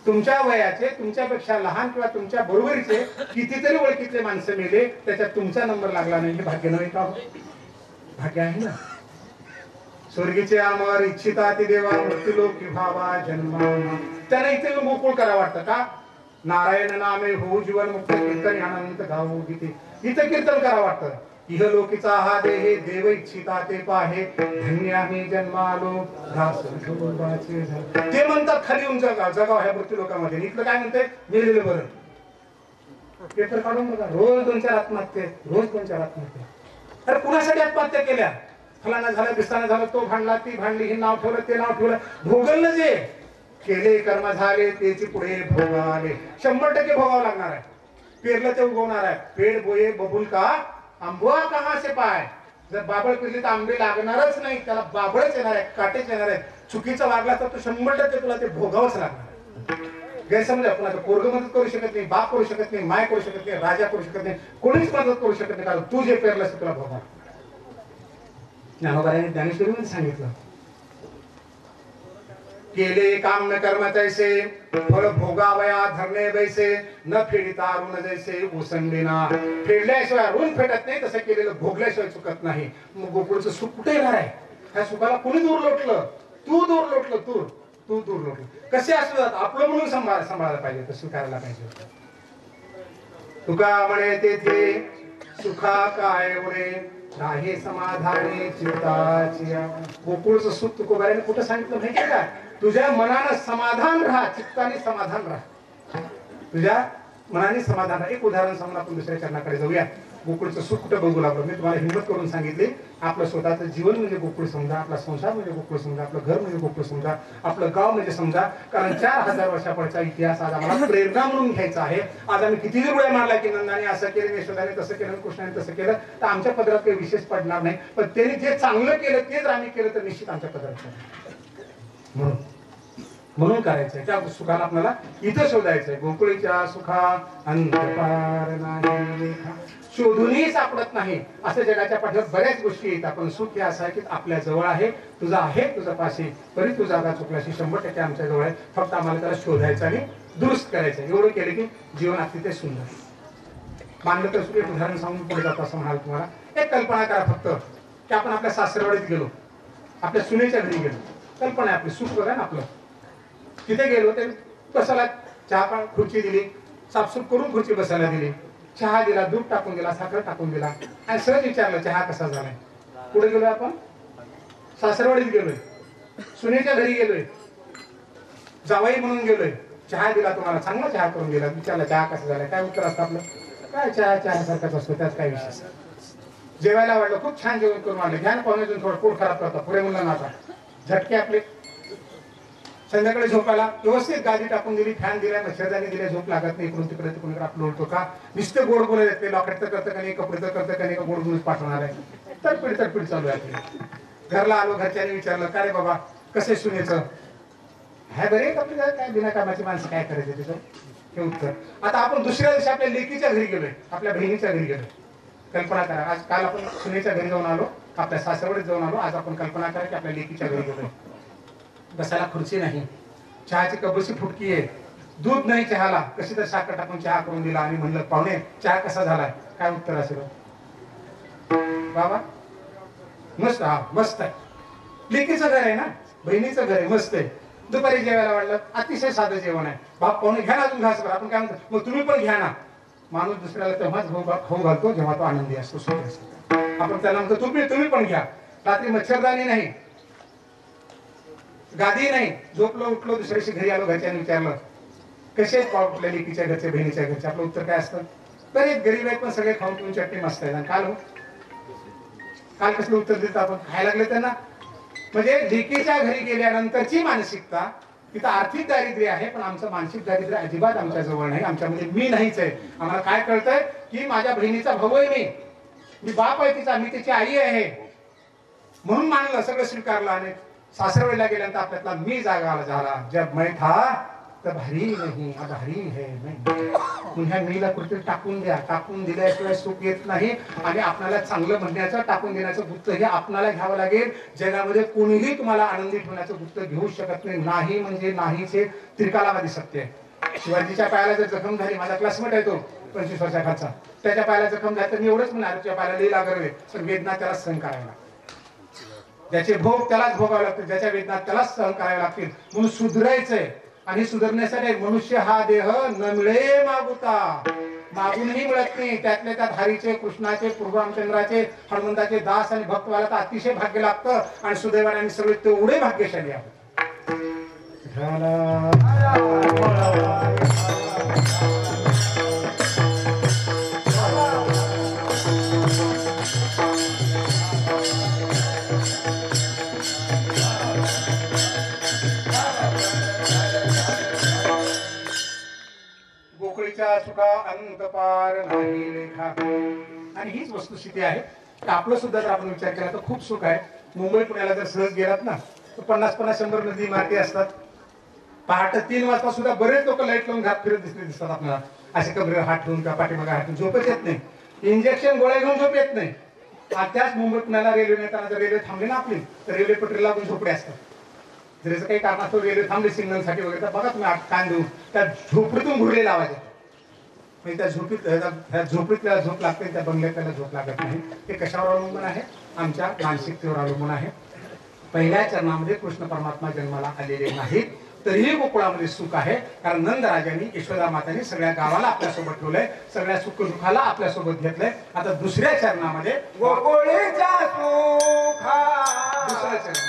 तुमच्या वयाचे, तुमच्यापेक्षा लहान किंवा तुमच्या बरोबरीचे कितीतरी ओळखीतले माणसं मेले, त्याच्यात तुमचा नंबर लागला नाही. हे भाग्य नव्हे का? भाग्य आहे ना. स्वर्गीचे अमर इच्छिता ती देवा, मृत्यूलोकी भावा जन्मा. त्याला इथे गोकुळ करा वाटतं का? नारायण नामे हो जीवन मुक्त, कीर्तन अनंत गाऊ गीते. इथं कीर्तन करा वाटतं. इहलोकीचा हा देह देव इच्छिता ते पाहे, धन्य आम्ही जन्मालो दास विठोबाचे झाले. ते म्हणतात खाली येऊन जगाव ह्या मृत्यू लोकांमध्ये. इथलं काय म्हणते? मेलेलं बरं. पेपर काढून बघा, रोज 2-4 आत्महत्या, रोज 2-4 आत्महत्या. अरे कुणासाठी आत्महत्या केल्या? फलाना झालं, बिस्ताना झालं, तो भांडला, ती भांडली, हे नाव ठेवलं, ते नाव ठेवलं. भोगललं जे केले कर्म झाले त्याची पुढे भोगाले. 100% भोगावं लागणार आहे. पेरलं ते उगवणार आहे. पेड़ बोये बबुल का आंबवा कहां से पाय. जर बाबळ पेरली तर आंबे लागणारच नाही, त्याला बाबळच येणार आहे, काटेच येणार आहे. चुकीचा वागला तर तो 100% तुला ते भोगावंच लागणार आहे. गैरसमजा, कुणाचं पोरग मदत करू शकत नाही, बाप करू शकत नाही, माय करू शकत नाही, राजा करू शकत नाही, कोणीच मदत करू शकत नाही, कारण तू जे पेरलंस तुला भोगावं. ज्ञानोबारायांनी ज्ञानेश्वरीमध्ये सांगितलं, केले काम न कर्म तैसे, फळ भोगावया धरणे बैसे, न फेडिता ऋण जैसे ओसंडीना. फेडल्याशिवाय ऋण फेडत नाही, तसं केलेलं भोगल्याशिवाय चुकत नाही. मग गोकुळचं सुख कुठे येणार आहे? त्या सुखाला कोणी दूर लोटलं? तू दूर लोटलं. तू दूर लोटलं. कसे असलं आपलं म्हणून सांभाळायला पाहिजे, तर स्वीकारायला पाहिजे. तुका म्हणे तेथे सुखा काय उरे, नाही समाधानी चित्ताची. गोकुळचं सुख तुकोबाराने कुठं सांगितलं माहिती का? तुझ्या मनानं समाधान राहा, चित्ताने समाधान राहा. तुझ्या मनाने समाधान राहा. एक उदाहरण सांगून आपण दुसऱ्या चरणाकडे जाऊया. गोकुळचं सुख कुठं बघू लागलो. मी तुम्हाला हिंमत करून सांगितली, आपलं स्वतःचं जीवन म्हणजे गोकुळ समजा, आपला संसार म्हणजे गोकुळ समजा, आपलं घर म्हणजे गोकुळ समजा, आपलं गाव म्हणजे समजा. कारण 4000 वर्षापुढचा इतिहास आज आम्हाला प्रेरणा म्हणून घ्यायचा आहे. आज आम्ही किती रुपये मारला की नंदाने असं केलं, यशोदाने तसं केलं, कृष्णाने तसं केलं, तर आमच्या पदरात काही विशेष पडणार नाही. पण त्यांनी जे चांगलं केलं तेच आम्ही केलं तर निश्चित आमच्या पदरात पडणार. म्हणून करायचंय. त्या सुखाला आपल्याला इथं शोधायचंय. गोकुळीच्या सुखा अंत पार नाही, शोधूनही सापडत नाही. असं जगाच्या पाठीवर बऱ्याच गोष्टी येतात, पण सुख हे असं आहे की आपल्या जवळ आहे, तुझा आहे तुझा पाशी, तरी तू जागा चुकल्याशी 100% आमच्या जवळ आहे. फक्त आम्हाला त्याला शोधायचं आणि दुरुस्त करायचं. एवढं केलं की जीवन अतिशय सुंदर. मानलं तर एक उदाहरण सांगून पुढे जातो असं म्हणाल तुम्हाला. एक कल्पना करा फक्त की आपण आपल्या सासरवाडीत गेलो, आपल्या सुनेच्या घरी गेलो. कल्पना आहे आपली, सुख बघा ना आपलं. तिथे गेलो ते बसायला चहा खुर्ची दिली, साफसूफ करून खुर्ची बसायला दिली, चहा दिला, दूध टाकून दिला, साखर टाकून दिला आणि सहज विचारलं चहा कसा झालाय. पुढे गेलोय आपण सासरवाडीत गेलोय, सुनेच्या घरी गेलोय, जावई म्हणून गेलोय, चहा दिला, तुम्हाला चांगला चहा करून दिला, विचारला चहा कसा झालाय. काय उत्तर असतं आपलं? काय चहा सारखाच असतो, त्यात काय विशेष. जेवायला वाढलं, खूप छान जेवण करून वाढलं, घ्या पाहुण्यातून थोडं पोट खराब करता, पुढे मुलांना आता झटके आपले. संध्याकाळी झोपायला व्यवस्थित गादी टाकून दिली, फॅन दिला, मच्छरदाणी दिल्या, झोप लागत नाही. इकडून तिकडे तिकडून आपलं उलटो का नुसतं गोड बोलायला येते. लॉकेटचं करतं का नाही, कपडेचं करतं का नाही, का गोड बोलून पाठवणार आहे. तडपीड चालू आहे आपली. घरला आलो, घरच्याने विचारलं का रे बाबा कसे सुनेचं हाय बरे का, काय बिना कामाची माणसं काय करायचं त्याचं, हे उत्तर. आता आपण दुसऱ्या दिवशी आपल्या लेकीच्या घरी गेलोय, आपल्या बहिणीच्या घरी गेलोय. कल्पना करा, आज काल आपण सुनेच्या घरी जाऊन आलो, आपल्या सासरवाडीत जाऊन आलो, आज आपण कल्पना करा की आपल्या लेकीच्या घरी गेलोय. बसायला खुर्ची नाही, चहाची कपशी फुटकी आहे, दूध नाही चहाला, कशी तर साखर टाकून चहा करून दिला आणि म्हणलं पाहुणे चहा कसा झालाय. काय उत्तर असेल बाबा? मस्त, हा मस्त आहे. लेकीचं घर आहे ना, बहिणीचं घर आहे, मस्त आहे. दुपारी जेवायला वाढलं, अतिशय साधं जेवण आहे. बाप पाहुणे घ्या ना अजून घास करा. आपण काय म्हणतो, मग तुम्ही पण घ्या ना. माणूस दुसऱ्याला तेव्हाच खाऊ घालतो जेव्हा तो आनंदी असतो, सुखी असतो. आपण त्याला म्हणतो तुम्ही पण घ्या. रात्री मच्छरदाणी नाही, गादी नाही, झोपलो उठलो, दुसऱ्या दिवशी घरी आलो, घरच्याने विचारलं कसे आपल्या लेकीच्या घरचे, बहिणीच्या घरचे. आपलं उत्तर काय असतं? बरेच गरीब आहेत पण सगळे खाऊन पिऊन चटणी मस्त आहेत. काल कसलं उत्तर देतं आपण? खायला लागले त्यांना. म्हणजे लेकीच्या घरी गेल्यानंतरची मानसिकता, तिथं आर्थिक दारिद्र्य आहे पण आमचं मानसिक दारिद्र्य अजिबात आमच्या जवळ नाही. आमच्यामध्ये मी नाहीच आहे. आम्हाला काय कळतंय की माझ्या बहिणीचा भाऊ आहे, मी बाप आहे तिचा, मी तिची आई आहे म्हणून मानलं, सगळं स्वीकारलं. आणि सासरवाडीला गेल्यानंतर आपल्यातला मी जागा झाला. जब मैं था तर भारी नाही, भारी है नाही. पुन्हा मीला कुठे टाकून द्या, टाकून दिल्याशिवाय सुख येत नाही. आणि आपल्याला चांगलं म्हणण्याचं, टाकून देण्याचं गुप्त हे आपल्याला घ्यावं लागेल. जगामध्ये कोणीही तुम्हाला आनंदी ठेवण्याचं गुप्त घेऊ शकत नाही. नाही म्हणजे नाहीचे त्रिकालावादी सत्य आहे. शिवाजीच्या पायाला जर जखम झाली, माझा क्लासमेट आहे तो 25 वर्षाखालचा, त्याच्या पायाला जखम झाली तर मी एवढंच म्हणणार तुझ्या पायाला लई लागले, पण वेदना त्याला सहन करायला, ज्याचे भोग त्यालाच भोगावे लागतील, ज्याच्या वेदना त्यालाच सहन करावे लागतील. म्हणून सुधरायचंय. आणि सुधारण्यासाठी मनुष्य हा देह न मिळे मागुता, मागूनही मिळत नाही. त्यातल्या त्यात हरीचे, कृष्णाचे, प्रभू रामचंद्राचे, हनुमंताचे दास आणि भक्त व्हायला तर अतिशय भाग्य लागतं. आणि सुदैवाने आम्ही सगळे तेवढे भाग्यशाली आहोत. गोकुळीच्या सुखा अंत पार नाही लेखा. आणि हीच वस्तुस्थिती आहे की आपलं सुद्धा जर आपण विचार केला तर खूप सुख आहे. मुंबई पुण्याला जर सहज गेलात ना तर 50-100 नदी इमारती असतात. पहाटे 3 वाजता सुद्धा बरेच लोक लाईट लावून घात फिरत दिसतात आपल्याला. असे कमरेवर हात ठेवून का पाठीमागे हात ठेवून. झोपच येत नाही, इंजेक्शन गोळ्या घेऊन झोप येत नाही. त्याच मुंबई पुण्याला रेल्वे नेताना जर रेल्वे थांबली ना आपली तर रेल्वे पटरी लागून झोपडे असतात. जर असं काही कारणास्तव रेल्वे थांबली सिग्नलसाठी वगैरे तर बघा तुम्ही कान देऊन त्या झोपडीतून घुरले लावायचे. त्या झोपडीत झोप लागते, त्या बंगल्यात त्याला झोप लागत नाही. ते कशावर अवलंबून आहे? आमच्या मानसिकतेवर अवलंबून आहे. पहिल्या चरणामध्ये कृष्ण परमात्मा जन्माला आलेले नाहीत तरीही गोकुळामध्ये सुख आहे. कारण नंद राजांनी, यशोदा मातांनी सगळ्या गावाला आपल्यासोबत ठेवलंय, सगळ्या सुख दुःखाला आपल्यासोबत घेतलंय. आता दुसऱ्या चरणामध्ये गोकुळीच्या सुखा, दुसरं चरण,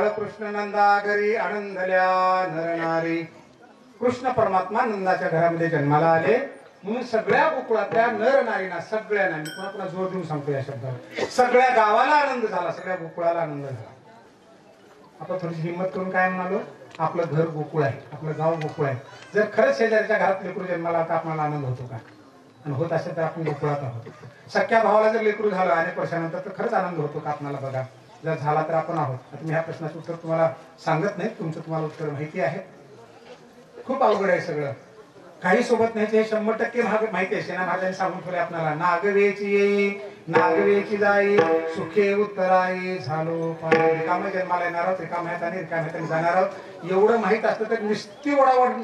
बाळकृष्ण नंदा घरी आनंदल्या नरनारी. कृष्ण परमात्मा नंदाच्या घरामध्ये जन्माला आले म्हणून सगळ्या गोकुळातल्या नर नारींना, सगळ्यांना, मी पुन्हा पुन्हा जोर देऊन सांगतो या शब्दाला, सगळ्या गावाला आनंद झाला, सगळ्या गोकुळाला आनंद झाला. आपण थोडीशी हिंमत करून काय म्हणालो, आपलं घर गोकुळ आहे, आपलं गाव गोकुळ आहे. जर खरंच शेजारच्या घरात लेकरू जन्माला आता आपल्याला आनंद होतो का? आणि होत असेल तर आपण गोकुळात आहोत. सख्या भावाला जर लेकरू झालं अनेक वर्षानंतर तर खरंच आनंद होतो का आपल्याला? बघा, जर झाला तर आपण आहोत. आता मी ह्या प्रश्नाचं उत्तर तुम्हाला सांगत नाही, तुमचं तुम्हाला उत्तर माहिती आहे. खूप अवघड आहे सगळं, काही सोबत नाही, हे 100% माहिती आहे. सेना महाराजांनी सांगून ठेवले आपल्याला, नागवेची येई नागवेची जाई सुखे उत्तराई झालो पाणी. रिकाम्या जन्माला येणार आहोत, रिकाम्या हाताने रिकाम्या हाताने जाणार आहोत, एवढं माहित असतं तर नुसती ओढावड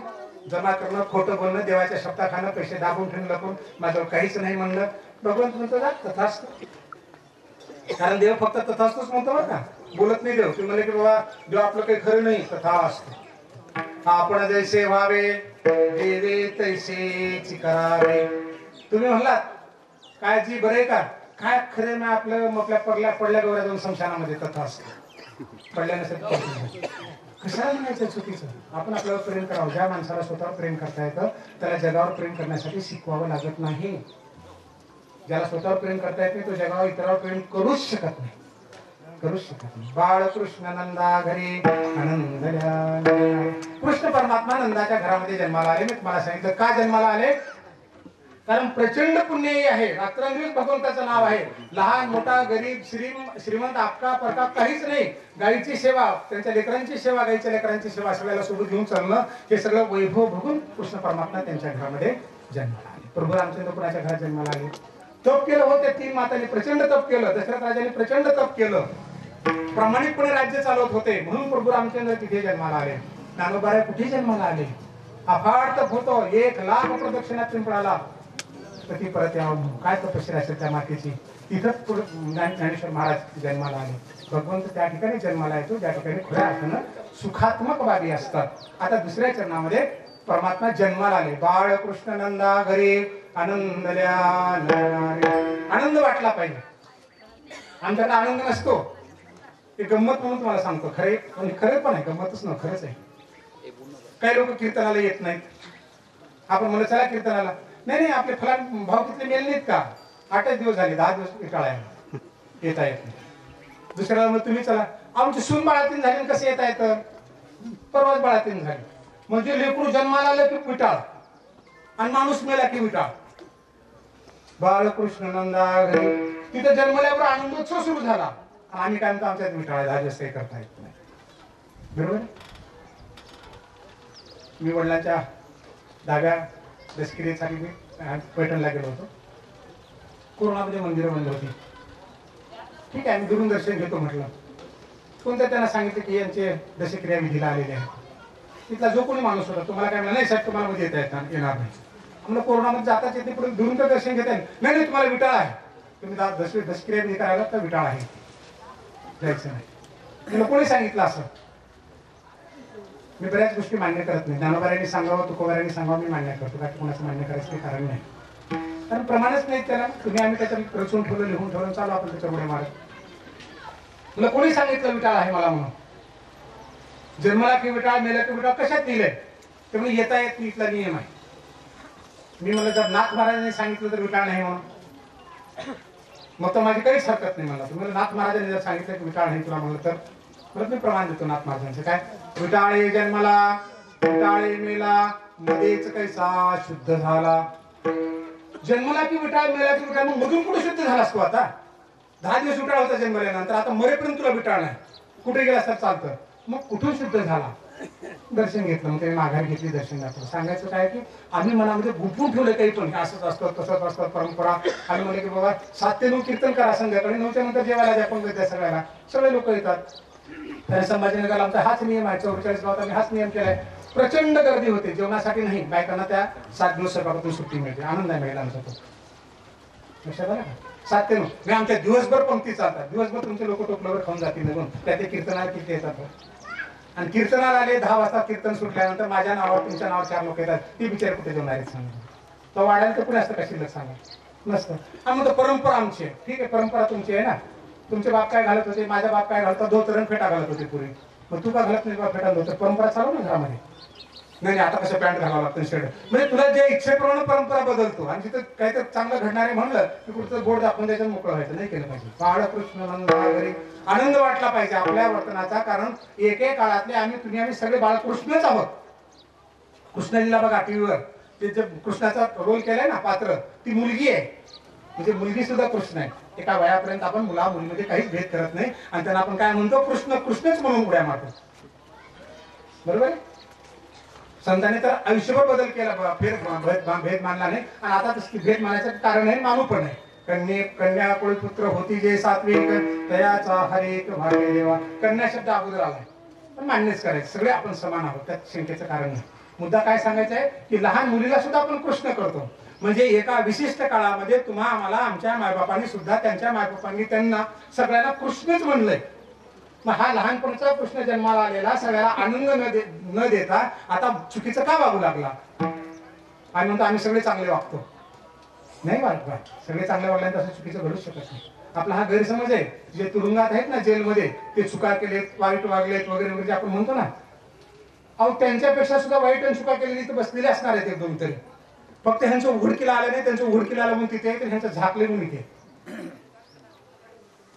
जमा करणं, खोटं बोलणं, देवाच्या शब्दा खाणं, पैसे दाबून ठेवून लपून माझ्यावर काहीच नाही म्हणलं, भगवंत म्हणतो जा तथास्तु. कारण देव फक्त तथास्तुच म्हणतो बरं का, बोलत नाही देव. तुम्ही म्हणले की बाबा देव आपलं काही खरं नाही, तथास्तु. आपण जैसे व्हावे देवे तैसे करावे. तुम्ही म्हणलात काय जी बरे का, काय खरे ना आपलं आपल्या पडल्या गौऱ्या जाऊन शमशानामध्ये, तथास्तु. पडल्या नसेल कशाला म्हणायचं चुकीचं? आपण आपल्यावर प्रेम करावं. ज्या माणसाला स्वतःवर प्रेम करता येतं त्याला जगावर प्रेम करण्यासाठी शिकवावं लागत नाही. ज्याला स्वतःवर प्रेम करता येत नाही तो जगावर इतरावर प्रेम करूच शकत नाही, करूच शकत नाही. बाळकृष्ण नंदा घरी आनंदल्या. कृष्ण परमात्मा नंदाच्या घरामध्ये जन्माला आले. मी तुम्हाला सांगितलं का जन्माला आले, कारण प्रचंड पुण्यही आहे, रात्रंदिवस भगवंताचं नाव आहे. लहान मोठा गरीब श्रीमंत आपका परका काहीच नाही. गायीची सेवा, त्यांच्या लेकरांची सेवा, गायीच्या लेकरांची सेवा, सगळ्याला सोबत घेऊन चालणं, हे सगळं वैभव बघून कृष्ण परमात्मा त्यांच्या घरामध्ये जन्माला आले. प्रभू रामचंद्र कुणाच्या घरात जन्माला आले? तप केलं होते 3 मातांनी, प्रचंड तप केलं. दशरथ राजाने प्रचंड तप केलं, प्रामाणिकपणे राज्य चालवत होते, म्हणून प्रभू रामचंद्र तिथे जन्माला आले. ज्ञानोबा कुठे जन्माला आले? अफाट तप होतो, 1,00,000 प्रदक्षिणात पिंपळाला पती परत यावं. काय तपस्या असेल त्या मातेची, तिथंच ज्ञानेश्वर महाराज जन्माला आले. भगवंत त्या ठिकाणी जन्माला येतो ज्या ठिकाणी खऱ्या अर्थानं सुखात्मक बाबी असतात. आता दुसऱ्या चरणामध्ये परमात्मा जन्माला आले. बाळकृष्ण नंदा घरी आनंदल्या. आनंद वाटला पाहिजे. आमच्याकडे आनंद नसतो, ते गंमत म्हणून तुम्हाला सांगतो. खरे खरं पण आहे, गंमतच न खरंच आहे. काही लोक कीर्तनाला येत नाहीत. आपण म्हणलं चला कीर्तनाला, नाही आपले फलान भाव तिथले मेल नाहीत का? 8च दिवस झाले, 10 दिवस टाळाय येता येत नाही. दुसऱ्याला मग तुम्ही चला, आमची सून बाळातीन झाली, कसं येता येतं? परवाच बाळातीन झाली. म्हणजे लेकरू जन्माला आलं की विटाळ, आणि माणूस मेला की विटाळ. बाळकृष्ण नंदा घरी, तिथं जन्मल्यावर आनंदोत्सव सुरू झाला. आम्ही काय म्हणतो आमच्यात विटाळ झाली, असं करता येत नाही. बरोबर. मी वडिलांच्या डाव्या दशक्रियेसाठी मी पैठणला गेलो होतो. कोरोनामध्ये मंदिरं बंद होती. ठीक आहे, मी दुरून दर्शन घेतो म्हटलं. कोणत्या त्यांना सांगितलं की यांचे दशक्रिया विधीला आलेले आहेत. तिथला जो कोणी माणूस होता तुम्हाला काय म्हणा, नाही साहेब तुम्हाला मध्ये येणार नाही. म्हणलं कोरोनामध्ये जाताच येते, पुढे दुरून तर दर्शन घेता येईल. नाही तुम्हाला विटाळ आहे, तुम्ही दशक्रिया विधी करायला तर विटाळ आहे, जायचं नाही. तुला कोणी सांगितलं असं? मी बऱ्याच गोष्टी मान्य करत नाही. ज्ञानोबाऱ्यांनी सांगावं, तुकोबाऱ्यांनी सांगावं, मी मान्य करतो. का कोणाचं मान्य करायचं कारण नाही, कारण प्रमाणच नाही त्याला. तुम्ही आम्ही त्याच्यात रचून ठेवलं, लिहून ठेवलं, चालू आपण त्याच्या पुढे मारत. तुला कोणी सांगितलं विटाळ आहे मला म्हणून? जन्माला की विटाळ, मेला की विटाळ, कशात दिलंय? त्यामुळे येता येत नाही, इथला नियम आहे. मी मला जर नाथ महाराजांनी सांगितलं तर विटाळ नाही म्हणून, मग तर माझी काहीच हरकत नाही. मला तुम्हाला नाथ महाराजांनी जर सांगितलं की विटाळ नाही तुला म्हणलं तर परत मी प्रमाण देतो नाथ महाराजांचं. काय? विटाळे जन्मला, विटाळे मेला, मध्येच कैसा शुद्ध झाला. जन्मला की विटाळ, मेला की विटाळ, मग मधून कुठे शुद्ध झालास तू? आता 10 दिवस विटाळ होता जन्मल्यानंतर, आता मरेपर्यंत तुला विटाळ नाही. कुठे गेलास तर चालतं. मग कुठून शुद्ध झाला? दर्शन घेतलं, मग त्याने माघार घेतली, दर्शन घातलं. सांगायचं काय की आम्ही मनामध्ये गुंफून ठेवलं काही पण, असंच असतं तसंच असतं परंपरा. आम्ही म्हणले की बाबा 7 ते 9 कीर्तन करा, संध्याकाळी 9च्या नंतर जेवायला द्या, पंगत द्या सगळ्याला. सगळे लोक येतात. त्याने संभाजीनगरला आमचा हाच नियम आहे. 44 गावात आम्ही हाच नियम केलाय. प्रचंड गर्दी होते, जेवणासाठी नाही, बायकांना त्या 7 दिवस स्वयंपाकातून सुट्टी मिळते. आनंद आहे मिळेल आमचा तो. लक्षात आलं का? 7 ते 9 मी आमच्या दिवसभर पंक्ती चालतात. दिवसभर तुमचे लोक टोपल्यावर खाऊन जातील निघून. त्या ते कीर्तनाला किती येतात. आणि कीर्तनाला आले 10 वाजता कीर्तन सुटल्यानंतर माझ्या नावावर तुमच्या नावावर 4 लोक येतात. ती बिचारे कुठे जाऊन आहेत सांगा? तो वाढायला तर कुणी असतं का शिल्लक सांगा? नसतं. आम्ही म्हणतो परंपरा आमची आहे. ठीक आहे, परंपरा तुमची आहे ना. तुमचे बाप काय घालत होते, माझ्या बाप काय घालतात, धोतर आणि फेटा घालत होते पूर्वी. मग तू का घालत नाही? फेटायला होतं, परंपरा चालू ना घरामध्ये. नाही आता कसं पॅन्ट घालावं लागतं शर्ट. म्हणजे तुला जे इच्छेप्रमाणे परंपरा बदलतो आणि तिथं काहीतरी चांगलं घडणार आहे म्हणलं की कुठचं बोर्ड दाखवून त्याच्यात मोकळं व्हायचं नाही केलं पाहिजे. बाळकृष्ण नंदाघरी आनंद वाटला पाहिजे आपल्या वर्तनाचा. कारण एके काळातले आम्ही सगळे बाळकृष्णच आहोत. कृष्णलीला बघा टीव्हीवर ते जे कृष्णाचा रोल केलाय ना पात्र, ती मुलगी आहे. म्हणजे मुलगी सुद्धा कृष्ण आहे. एका वयापर्यंत आपण मुला मुलीमध्ये काहीच भेद करत नाही आणि त्यांना आपण काय म्हणतो, कृष्ण कृष्णच म्हणून उड्या मारतो. बरोबर आहे. संतांनी तर आयुष्यभर बदल केला, भेद मानला नाही. आणि आता तसं भेद मानायचं कारण आहे, मानू पण आहे. कन्या कुळपुत्र होती जे सात्विक तयाचा हरेक भाग्य देवा. कन्या शब्द अगोदर आलाय पण मान्यच करायचं, सगळे आपण समान आहोत, त्यात शंकेचं कारण नाही. मुद्दा काय सांगायचा आहे की लहान मुलीला सुद्धा आपण कृष्ण करतो. म्हणजे एका विशिष्ट काळामध्ये तुम्हा आम्हाला आमच्या मायबापांनी सुद्धा त्यांच्या मायबापांनी त्यांना सगळ्यांना कृष्णच म्हणलंय. मग हा लहानपणीचा कृष्ण जन्माला आलेला सगळ्याला आनंद न देता आता चुकीचं का वागू लागला? आणि म्हणतो आम्ही सगळे चांगले वागतो. नाही वागत, सगळे चांगले वागल्यानंतर असं चुकीचं घडूच शकत नाही. आपला हा गैरसमज आहे. जे तुरुंगात आहेत ना जेलमध्ये, ते चुका केलेत, वाईट वागलेत वगैरे वगैरे आपण म्हणतो ना, अहो त्यांच्यापेक्षा सुद्धा वाईट आणि चुका केलेली इथे बसलेले असणार आहेत एक दोन तरी. फक्त ह्यांचं उघडकीला आलं नाही, त्यांचं उघडकीला आलं म्हणून तिथे, तर ह्यांचं झाकले म्हणून इथे.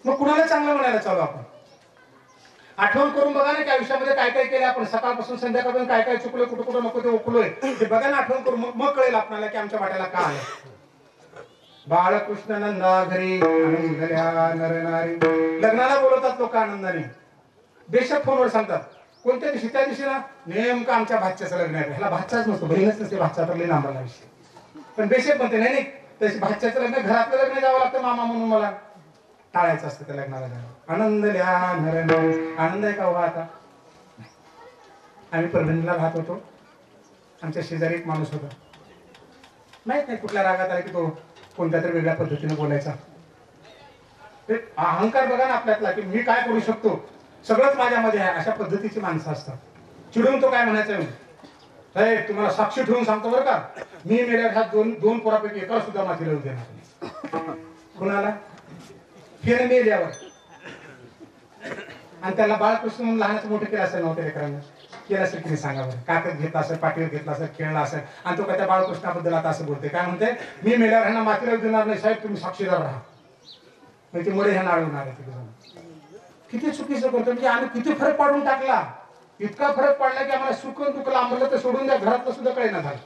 मग कुणाला चांगलं म्हणायला चालू आपण? आठवण करून बघा ना की आयुष्यामध्ये काय काय केलं आपण, सकाळपासून संध्याकाळपर्यंत काय काय चुकलोय, कुठं कुठं नको ते उकलोय, ते बघा ना आठवण करून. मग कळेल आपल्याला की आमच्या वाट्याला का आलं. बाळकृष्ण नंदा घरी आनंदल्या नर नारी. लग्नाला बोलवतात लोक आनंदाने, बेशक फोनवर सांगतात कोणत्या दिवशी, त्या दिवशी ना नेमकं आमच्या भाच्याचं लग्न आहे. ह्याला भाच्याच नसतो, बहीणच नसते, भाच्या तर लई लांबला विषय. पण बेशक म्हणते नाही नाही तशी भाच्याचं लग्न, घरातलं लग्न जावं लागतं मामा म्हणून मला टाळायचं असतं त्या लग्नाला जावं. आनंदल्या नर नारी. आनंद आहे का हो आता? आम्ही परभणीला राहत होतो, आमच्या शेजारी एक माणूस होता. माहित नाही कुठल्या रागात आला की तो कोणत्या तरी वेगळ्या पद्धतीने बोलायचा. अहंकार बघा ना आपल्यातला की मी काय करू शकतो, सगळंच माझ्यामध्ये आहे, अशा पद्धतीची माणसं असतात. चिडून तो काय म्हणायचं, साहेब तुम्हाला साक्षी ठेवून सांगतो बरं का, मी मेल्या घरात दोन पोरापैकी एका सुद्धा माती लावून देणार. कुणाला? फेर मेल्यावर. आणि त्याला बाळकृष्ण म्हणून लहानाचं मोठं केलं असेल नव्हतं लेकरांना, केलं असेल की सांगा बरं. काकत घेतला असेल, पाठीवर घेतला असेल, खेळला असेल, आणि तो काय त्या बाळकृष्णाबद्दल आता असं बोलते, काय म्हणते, मी मेल्यावर ह्यांना माती लावून देणार नाही साहेब, तुम्ही साक्षीदार राहा. म्हणजे मुळे ह्यांना अडवणार आहे तिथे. किती चुकीचं करतो. म्हणजे आम्ही किती फरक पाडून टाकला. इतका फरक पडला की आम्हाला सुख दुःख लांबलं तर सोडून द्या, घरातलं सुद्धा कळेना झालं.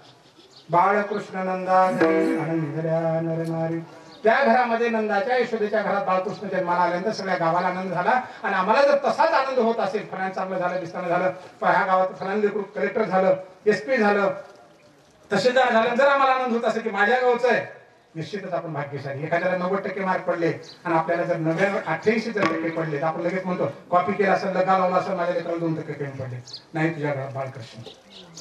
बाळकृष्ण नंदा आनंदल्या नर नारी. त्या घरामध्ये नंदाच्या यशोदेच्या घरात बाळकृष्ण जन्माला आल्यानंतर सगळ्या गावाला आनंद झाला. आणि आम्हाला जर तसाच आनंद होत असेल, फलान चांगलं झालं, बिस्तानं झालं, ह्या गावात फलान लेकरू कलेक्टर झालं, SP झालं, तहसीलदार झालं, जर आम्हाला आनंद होत असेल की माझ्या गावचं आहे, निश्चितच आपण भाग्यशाली. एखाद्याला 90% मार्क पडले आणि आपल्याला जर 88% पडले तर आपण लगेच म्हणतो कॉपी केला असेल, लगा लावला असेल, माझ्या लेकराला 2% कमी पडले. नाही, तुझ्या घरात बाळकृष्ण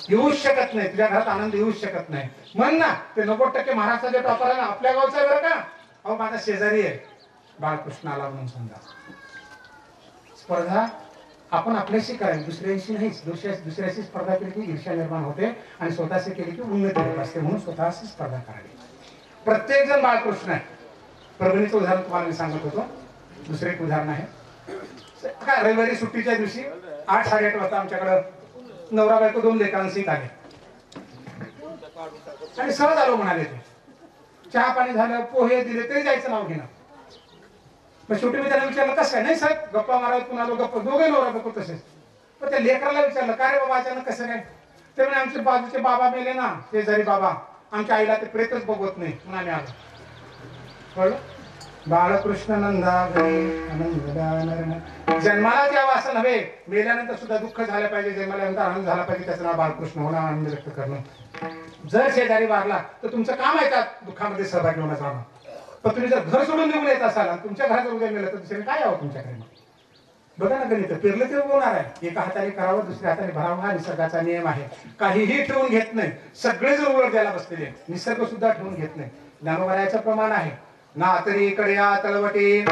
येऊच शकत नाही, तुझ्या घरात आनंद येऊच शकत नाही. म्हण ना ते 90% महाराष्ट्राच्या टॉपरला आपल्या गावचा आहे बरं का, अहो माझा शेजारी आहे, बाळकृष्ण आला म्हणून समजा. स्पर्धा आपण आपल्याशी करायची, दुसऱ्याशी नाहीच. दुसऱ्याशी स्पर्धा केली की ईर्ष्या निर्माण होते आणि स्वतःशी केली की उन्नती होत असते. म्हणून स्वतःशी स्पर्धा करावी. प्रत्येक जण बाळकृष्ण आहे. परभणीचं उदाहरण तुम्हाला मी सांगत होतो. दुसरे एक उदाहरण आहे. काय रविवारी सुट्टीच्या दिवशी 8-8:30 वाजता आमच्याकडं नवरा बायको 2 लेकरांशी आले आणि सहज आलो म्हणाले. ते चहा पाणी झालं, पोहे दिले तरी जायचं नाव घेणं. मग शेवटी मी त्याला विचारलं कसं काय? नाही साहेब गप्पा मारायला कुणाला गप्पा, दोघे नवरा बायको तसेच. पण त्या लेकराला विचारलं काय रे बाबा अचानक कसं काय? ते म्हणे आमचे बाजूचे बाबा मेले ना, शेजारी बाबा, आमच्या आईला ते प्रेतच बघवत नाही म्हणून आम्ही आलो. कळलं? बाळकृष्ण नंदा जन्माला द्यावा असं नव्हे, मेल्यानंतर सुद्धा दुःख झालं पाहिजे, जन्माल्यानंतर आनंद झाला पाहिजे. त्याचं नाव बाळकृष्ण होणं, आनंद व्यक्त करणं. जर शेजारी वारला तर तुमचं काम आहे का दुःखामध्ये सहभागी होण्याचं? पण तुम्ही जर घर सोडून निघून येत असाल आणि तुमच्या घरात उद्या मेलं तर दुसरे काय यावं तुमच्याकडे? बघा ना गणित, पेरलं ते होणार आहे. एका हाताने करावं, दुसऱ्या हाताने भरावं, हा निसर्गाचा नियम आहे. काहीही ठेवून घेत नाही. सगळे जर उलट द्यायला बसलेले, निसर्ग सुद्धा ठेवून घेत नाही. ज्ञानोबरायाचं प्रमाण आहे ना, तरी कड्या तलवटी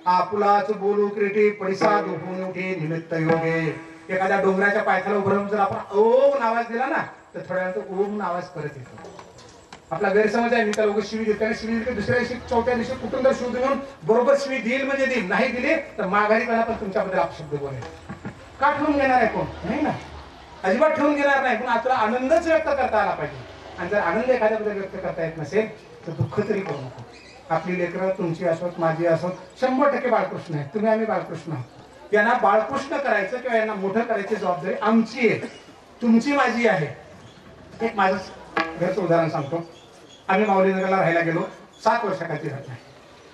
आपुलाच बोलू क्रीटी पडिसा दुखून उठी निमित्त योगे. एखाद्या डोंगराच्या पायथ्याला उभं राहून जर आपण ओम आवाज दिला ना तर थोड्या वेळात ओम आवाज परत येतो. आपला गैरसमज आहे, मी त्याला उगाच शिवी देते, शिवी दिली दुसऱ्या दिवशी चौथ्या दिवशी कुठून शिव देऊन बरोबर शिवी देईल म्हणजे देईल, नाही दिली तर माघारी पण तुमच्याबद्दल अपशब्द बोलेल. का ठेवून घेणार आहे कोण? नाही ना, अजिबात ठेवून घेणार नाही. पण आपला आनंदच व्यक्त करता आला पाहिजे. आणि जर आनंद एखाद्याबद्दल व्यक्त करता येत नसेल तर दुःख तरी करू नको. आपली लेकरं तुमची असोत, माझी असोत, 100% बाळकृष्ण आहेत. तुम्ही आम्ही बाळकृष्ण आहोत. यांना बाळकृष्ण करायचं किंवा यांना मोठं करायची जबाबदारी आमची आहे, तुमची माझी आहे. एक माझं घरचं उदाहरण सांगतो. आम्ही माऊलीनगरला राहायला गेलो. 7 वर्षाखालची घटना आहे.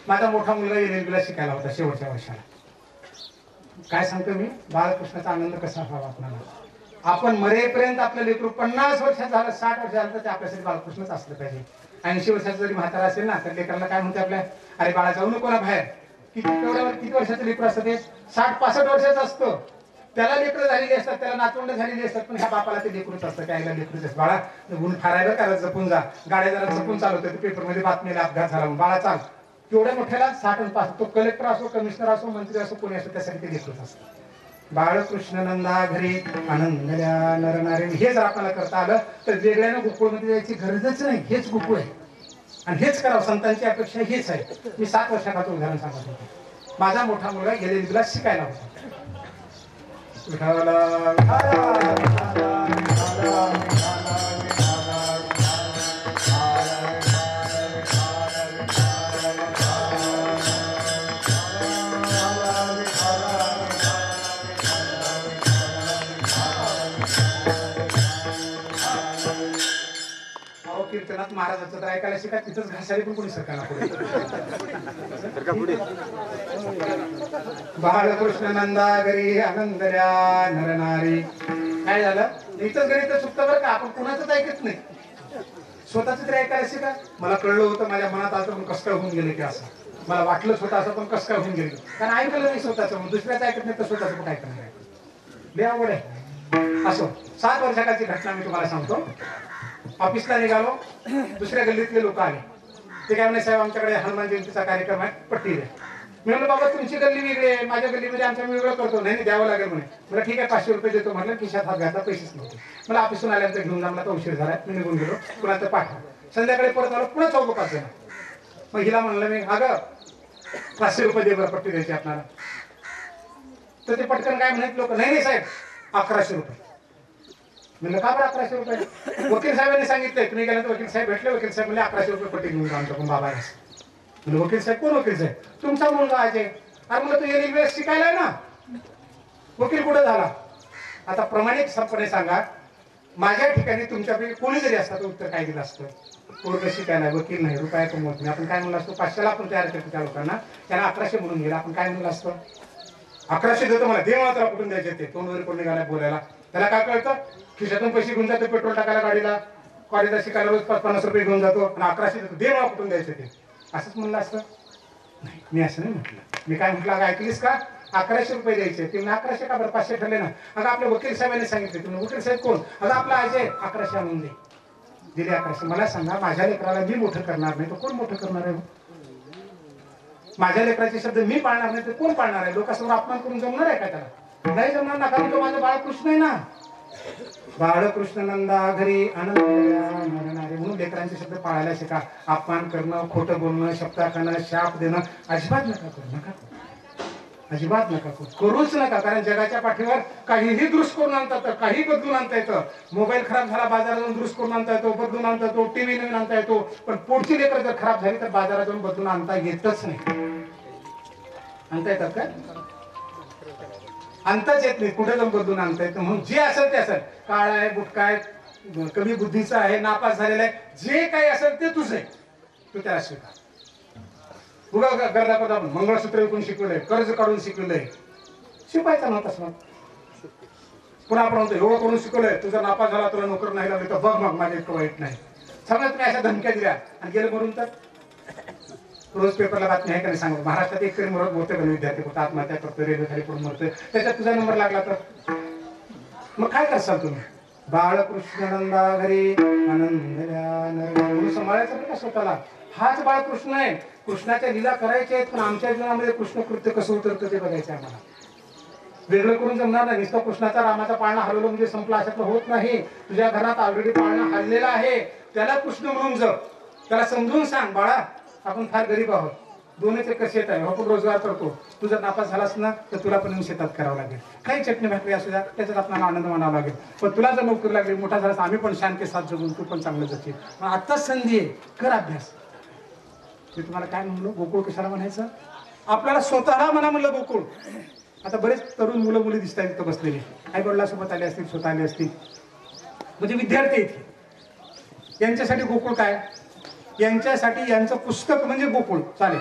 माझा मोठा मुलगा LLB शिकायला होता शेवटच्या वर्षाला. काय सांगतो मी, बाळकृष्णाचा आनंद कसा व्हावा आपल्याला. आपण मरेपर्यंत आपलं लेकरू 50 वर्षात झालं, 60 वर्ष झालं तर ते आपल्यासाठी बाळकृष्णच असलं पाहिजे. 80 वर्षाचा जरी म्हातारा असेल ना तर लेकराला काय म्हणते आपल्या, अरे बाळा जाऊ नको ना बाहेर. किती वर्षाचं लेकरू असतं ते, 60-65 वर्षाचं असतं. त्याला लेकरं झालेली असतात, त्याला नातवंड झालेली असतात. पण ह्या बापाला ते लेकरूच असतं, त्याला लेकरूच असतं. बाळा ऊन फारायला त्याला जपून जा, गाड्या जरा जपून चालवते. पेपरमध्ये बातमीला अपघात झाला, बाळा चाल. एवढ्या मोठ्याला 60-65, तो कलेक्टर असो, कमिशनर असो, मंत्री असो, कोणी असो, त्यासाठी ते लेकरूच असतं. बाळकृष्ण नंदा घरी आनंदल्या नरनारी. हे जर आपल्याला करता आलं तर वेगळ्यानं गोकुळमध्ये जायची गरजच नाही. हेच गोकुळ आहे आणि हेच करावं. संतांची अपेक्षा हेच आहे. मी 7 वर्षाखाचं उदाहरण सांगत होतो. माझा मोठा मुलगा LLB शिकायला होता. कीर्तनात महाराजांचं तर ऐकायला शिका, तिथंच घासारी पण कोणी सरकारला पुढे. बाळकृष्ण नंदा घरी आनंदल्या नरनारी. काय झालं, इथंच घरी तर चुकतं बरं का, आपण कुणाचंच ऐकत नाही. स्वतःच तरी ऐकायला शिका. मला कळलं होतं, माझ्या मनात आलं पण कसं काय होऊन गेले की असं. मला वाटलंच होतं असं, पण कसं काय होऊन गेले. कारण ऐकलं नाही स्वतःचं, मग दुसऱ्याचं ऐकत नाही तर स्वतःचं पण ऐकलं नाही. लय आवड आहे. असो 7 वर्षाची घटना मी तुम्हाला सांगतो. ऑफिसला निघालो, दुसऱ्या गल्लीतले लोक आले. ते काय म्हणे, साहेब आमच्याकडे हनुमान जयंतीचा कार्यक्रम आहे, पट्टी द्या. मी म्हणलं बाबा तुमची गल्ली वेगळी आहे, माझ्या गल्लीमध्ये आमच्या मी वेगळं करतो. नाही द्यावं लागेल म्हणे. मला ठीक आहे 500 रुपये देतो म्हटलं. खिशात हात घातला, पैसेच नव्हते. मला ऑफिसून आल्यानंतर घेऊन जा, मला तर उशीर झाला. मी निघून गेलो, कुणाचं पाठवा. संध्याकाळी परत आलो, पुन्हा 4-5 जण. मग हिला म्हणलं मी, अगं 500 रुपये दे बरं, पट्टी द्यायची आपल्याला. तर ते पटकन काय म्हणत लोक, नाही साहेब 1100 रुपये. म्हणलं का बरं 1100 रुपये? वकील साहेबांनी सांगितलंय. तुम्ही गेल्यानंतर वकील साहेब भेटले. वकील साहेब म्हणजे 1100 रुपये पट्टी घेऊन जा आमच्याकडून बाबा. म्हणजे वकील साहेब कोण? वकील साहेब तुमचा मुलगा अजय. अरे म्हणलं तू LLB शिकायलाय ना, वकील कुठे झाला? आता प्रामाणिकपणे सांगा, माझ्या ठिकाणी तुमच्यापैकी कोणी जरी असतं तर उत्तर काय दिलं असतं? पोरगं शिकायला, वकील नाही, रुपया कमवत नाही. आपण काय म्हणलं असतो? 500ला आपण तयार करतो त्या लोकांना, त्यांना 1100 म्हणून गेला. आपण काय म्हणलं असतं? 1100 देतो मला, दे मात्र कुठून द्यायचे ते. तोंडवर कोण निघालाय बोलायला. त्याला काय कळतं? खिशातून पैसे घेऊन जातो पेट्रोल टाकायला गाडीला, कॉलेजला शिकायला रोज 50 रुपये घेऊन जातो आणि 1100 देतो, दे मला कुठून द्यायचे ते. असंच म्हणलं असतं? नाही, मी असं नाही म्हटलं. मी काय म्हटलं, अगं ऐकलीस का? 1100 रुपये द्यायचे. ते 1100 का बरं? 500 ठरले ना. अगं आपल्या वकील साहेबांनी सांगितले. तुम्ही वकील साहेब कोण? अगं आपला अजय. 1100 आणून दे. दिले 1100. मला सांगा, माझ्या लेकराला मी मोठं करणार नाही तर कोण मोठं करणार आहे? माझ्या लेकराचे शब्द मी पाळणार नाही तर कोण पाळणार आहे? लोकांसमोर अपमान करून जमणार आहे का त्याला? नाही जमणार ना, कारण तो माझा बाळकृष्ण आहे ना. बाळकृष्ण नंदा घरी आनंद म्हणून लेकरांचे शब्द पाळायला शिका. अपमान करणं, खोटं बोलणं, शब्द खाणं, शाप देणं अजिबात नका करू. नका, अजिबात नका करू, करूच नका. कारण जगाच्या पाठीवर काहीही दुरुस्त करून आणता येतं, काही बदलून आणता येतं. मोबाईल खराब झाला, बाजारात जाऊन दुरुस्त करून आणता येतो, बदलून आणता येतो. टीव्ही नवीन आणता येतो. पण पुढची लेकर जर खराब झाली तर बाजारात जाऊन बदलून आणता येतच नाही. आणता येतात काय? आणताच येत नाही. कुठे जाऊन बदलून आणता येतं? म्हणून जे असेल ते असेल, काळ आहे, बुटका आहे, कमी बुद्धीचा आहे, नापास झालेला आहे, जे काही असेल ते तुझं आहे, तू त्याला स्वीकार. उगा गर्दा करता मंगळसूत्र विकून शिकवलंय, कर्ज काढून शिकवलंय, शिकवायचं नव्हतं मग. पुन्हा आपण म्हणतो एवढं करून शिकवलंय, तुझा नापास झाला, तुला नोकर नाही लागली तर बघ मग माझ्या इतकं वाईट नाही. सगळ्यात तुम्ही अशा धमक्या दिल्या आणि गेलं म्हणून तर रोज पेपरला बातमी आहे का नाही सांगू. महाराष्ट्रात एक तरी मोठे विद्यार्थी होता आत्महत्या करतो, रेल्वे खाली पडून मरतोय, त्याच्यात तुझा नंबर लागला तर मग काय करसाल तुम्ही? बाळकृष्ण नंदा घरी आनंद सांभाळायचं का स्वतःला. हाच बाळकृष्ण आहे. कृष्णाच्या लीला करायच्या आहेत, पण आमच्या जीवनामध्ये कृष्ण कृत्य कसं उतरतं ते बघायचं आम्हाला. वेगळं करून जमणार नाही. नुसतं कृष्णाचा रामाचा पाळणा हरवलं म्हणजे संपला अशातलं होत नाही. तुझ्या घरात ऑलरेडी पाळणा हरलेला आहे, त्याला कृष्ण म्हणून जग. त्याला समजून सांग, बाळा आपण फार गरीब आहोत, 2 एकर शेत आहे, आपण रोजगार करतो. तू जर नापास झालास ना तर तुला पण येऊन शेतात करावं लागेल. काही चटणी भाकरी असू द्या, त्याच्यात आपल्याला आनंद मानावा लागेल. पण तुला जर नोकरी लागली, मोठा झालास, आम्ही पण शांती साथ जगून तू पण चांगलं जगशील. मग आत्ताच संधी आहे, कर अभ्यास. मी तुम्हाला काय म्हणलो, गोकुळ कशाला म्हणायचं? आपल्याला स्वतःला म्हणा म्हणलं गोकुळ. आता बरेच तरुण मुलं मुली दिसत आहेत इथं बसलेली, आई वडिलांसोबत आले असतील, स्वतः आले असतील, म्हणजे विद्यार्थी आहेत. यांच्यासाठी गोकुळ काय? यांच्यासाठी यांचं पुस्तक म्हणजे गोकुळ. चालेल,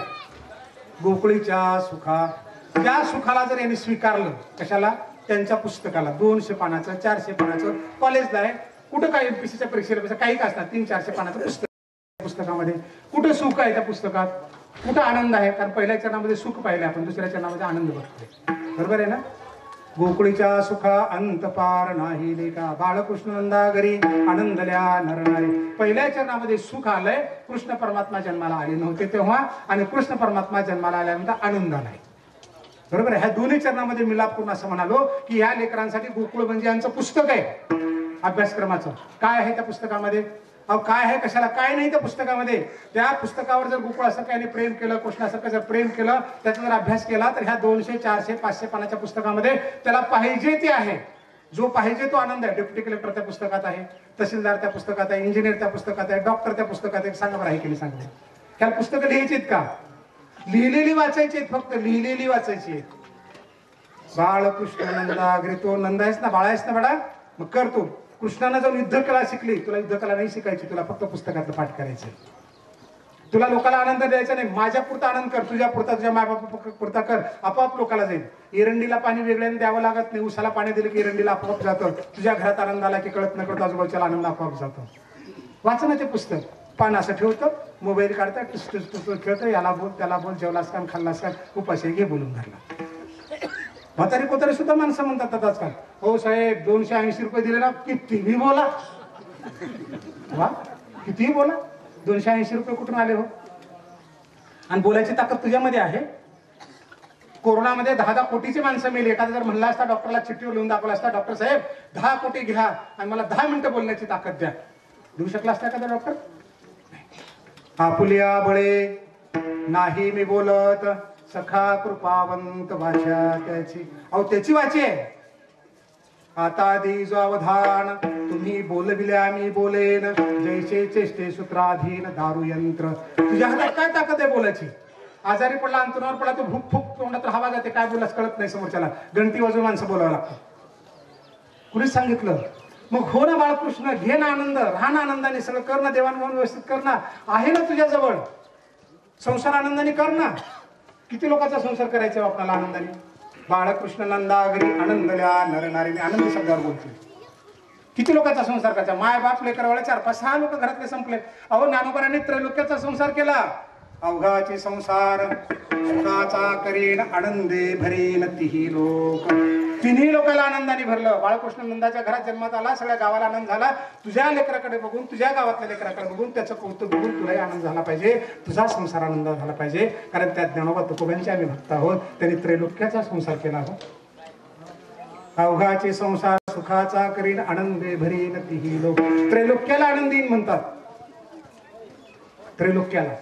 गोकुळीच्या सुखा, त्या सुखाला जर यांनी स्वीकारलं, कशाला? त्यांच्या पुस्तकाला. 200 पानाचं 400 पानाचं कॉलेजला आहे, कुठं काय एमपीसीच्या परीक्षेला काही का असणार, 300-400 पानाचं पुस्तक. पुस्तकामध्ये कुठं सुख आहे? त्या पुस्तकात कुठं आनंद आहे? कारण पहिल्या चरणामध्ये सुख पाहिले आपण, दुसऱ्या चरणामध्ये आनंद बघतोय. बरोबर आहे ना? गोकुळीच्या सुखा अंत पार नाही लेखा, बाळकृष्ण नंदा घरी आनंदल्या नरनारी. पहिल्या चरणामध्ये सुख आलंय, कृष्ण परमात्मा जन्माला आले नव्हते तेव्हा, आणि कृष्ण परमात्मा जन्माला आल्यानंतर आनंद आलाय. बरोबर आहे? ह्या दोन्ही चरणामध्ये मिलाप करून असं म्हणालो की ह्या लेकरांसाठी गोकुळ म्हणजे यांचं पुस्तक आहे अभ्यासक्रमाचं. काय आहे त्या पुस्तकामध्ये? अहो काय आहे, कशाला काय नाही त्या पुस्तकामध्ये. त्या पुस्तकावर जर गोकुळ असं काही प्रेम केलं, कृष्णासारखं जर प्रेम केलं, त्याचा जर अभ्यास केला, तर ह्या 200, 400, 500 पानाच्या पुस्तकामध्ये त्याला पाहिजे ते आहे. जो पाहिजे तो आनंद आहे. डेप्युटी कलेक्टर त्या पुस्तकात आहे, तहसीलदार त्या पुस्तकात आहे, इंजिनियर त्या पुस्तकात आहे, डॉक्टर त्या पुस्तकात आहे. सांगा बरं, आहे की नाही सांगा? ह्या पुस्तकं लिहायची का? लिहिलेली वाचायची आहेत, फक्त लिहिलेली वाचायची आहेत. बाळकृष्ण नंदा घरी. तो नंदा आहेस ना, बाळा आहेस ना बाळा, मग करतो. कृष्णाने जाऊन युद्धकला शिकली, तुला युद्धकला नाही शिकायची, तुला फक्त पुस्तकातलं पाठ करायचं. तुला लोकांना आनंद द्यायचा नाही, माझ्या पुरता आनंद कर, तुझ्या पुरता, तुझ्या मायबापा पुरता कर, आपोआप लोकांना जाईल. एरंडीला पाणी वेगळ्याने द्यावं लागत नाही, उसाला पाणी दिलं की एरंडीला आपोआप जातं. तुझ्या घरात आनंद आला की कळत नकळत आजूबाजूला आनंद आपोआप जातो. वाचा ना ते पुस्तक. पान असं ठेवतं, मोबाईल काढतात, खेळतं, याला बोल त्याला बोल, जेवलास का खाल्लास का, उपाशी घे बोलून घरला. म्हातारी कोतारी सुद्धा माणसं म्हणतात आजकाल, हो साहेब 280 रुपये दिले ना, कितीही बोला. वा, कितीही बोला. 280 रुपये कुठून आले हो? आणि बोलायची ताकद तुझ्यामध्ये आहे. कोरोनामध्ये 10 कोटीची माणसं मेली. एखादा जर म्हणला असता, डॉक्टरला चिठ्ठीवर लिहून दाखवला असता, डॉक्टर साहेब 10 कोटी घ्या आणि मला 10 मिनिटं बोलण्याची ताकद द्या, देऊ शकला असता एखादा डॉक्टर? आपुलिया बळे नाही मी बोलत, सखा कृपावंत वाचा त्याची. अहो त्याची वाची आहे. आता दीजो अवधान, तुम्ही बोलविल्या मी बोलेन, जैसे चेष्टे सूत्राधीन दारू यंत्र. तुझ्या हातात काय ताकद आहे बोलायची? आजारी पडला, अंतरावर पडला, तो भूक फुक तोंडात हवा जाते, काय बोलास कळत नाही समोरच्याला, गणती वाजून माणसं बोलावं लागतं. कुणीच सांगितलं? मग हो ना बाळकृष्ण, घे ना आनंद, राहा ना आनंदाने, सगळं कर ना, देवाणघेवाण व्यवस्थित कर ना, आहे ना तुझ्या जवळ. संसार आनंदाने कर ना. किती लोकांचा संसार करायचा आपल्याला आनंदाने? बाळकृष्ण नंदा घरी आनंदल्या नरनारीने. आनंद शब्दावर बोलतो. किती लोकांचा संसार करायचा? माय बाप लेकरवाळे 4-5-6 लोक घरातले संपले. अहो ज्ञानोबांनी त्रैलोक्याचा संसार केला. अवघाची संसार सुखाचा करीन, आनंदे भरीन तिही लोक. तिन्ही लोकांना आनंदाने भरलं. बाळकृष्ण नंदाच्या घरात जन्मात आला, सगळ्या गावाला आनंद झाला. तुझ्या लेकराकडे बघून, तुझ्या गावातल्या लेकराकडे बघून, त्याचं कौतुक बघून तुलाही आनंद झाला पाहिजे, तुझा संसार आनंद झाला पाहिजे. कारण त्या ज्ञानोबा तुकोबांचे आम्ही भक्त आहोत, त्यांनी त्रैलोक्याचा संसार केला आहोत. अवघाचे संसार सुखाचा करीन, आनंदे भरीन तिही लोक. त्रैलोक्याला आनंदीन म्हणतात. त्रैलोक्याला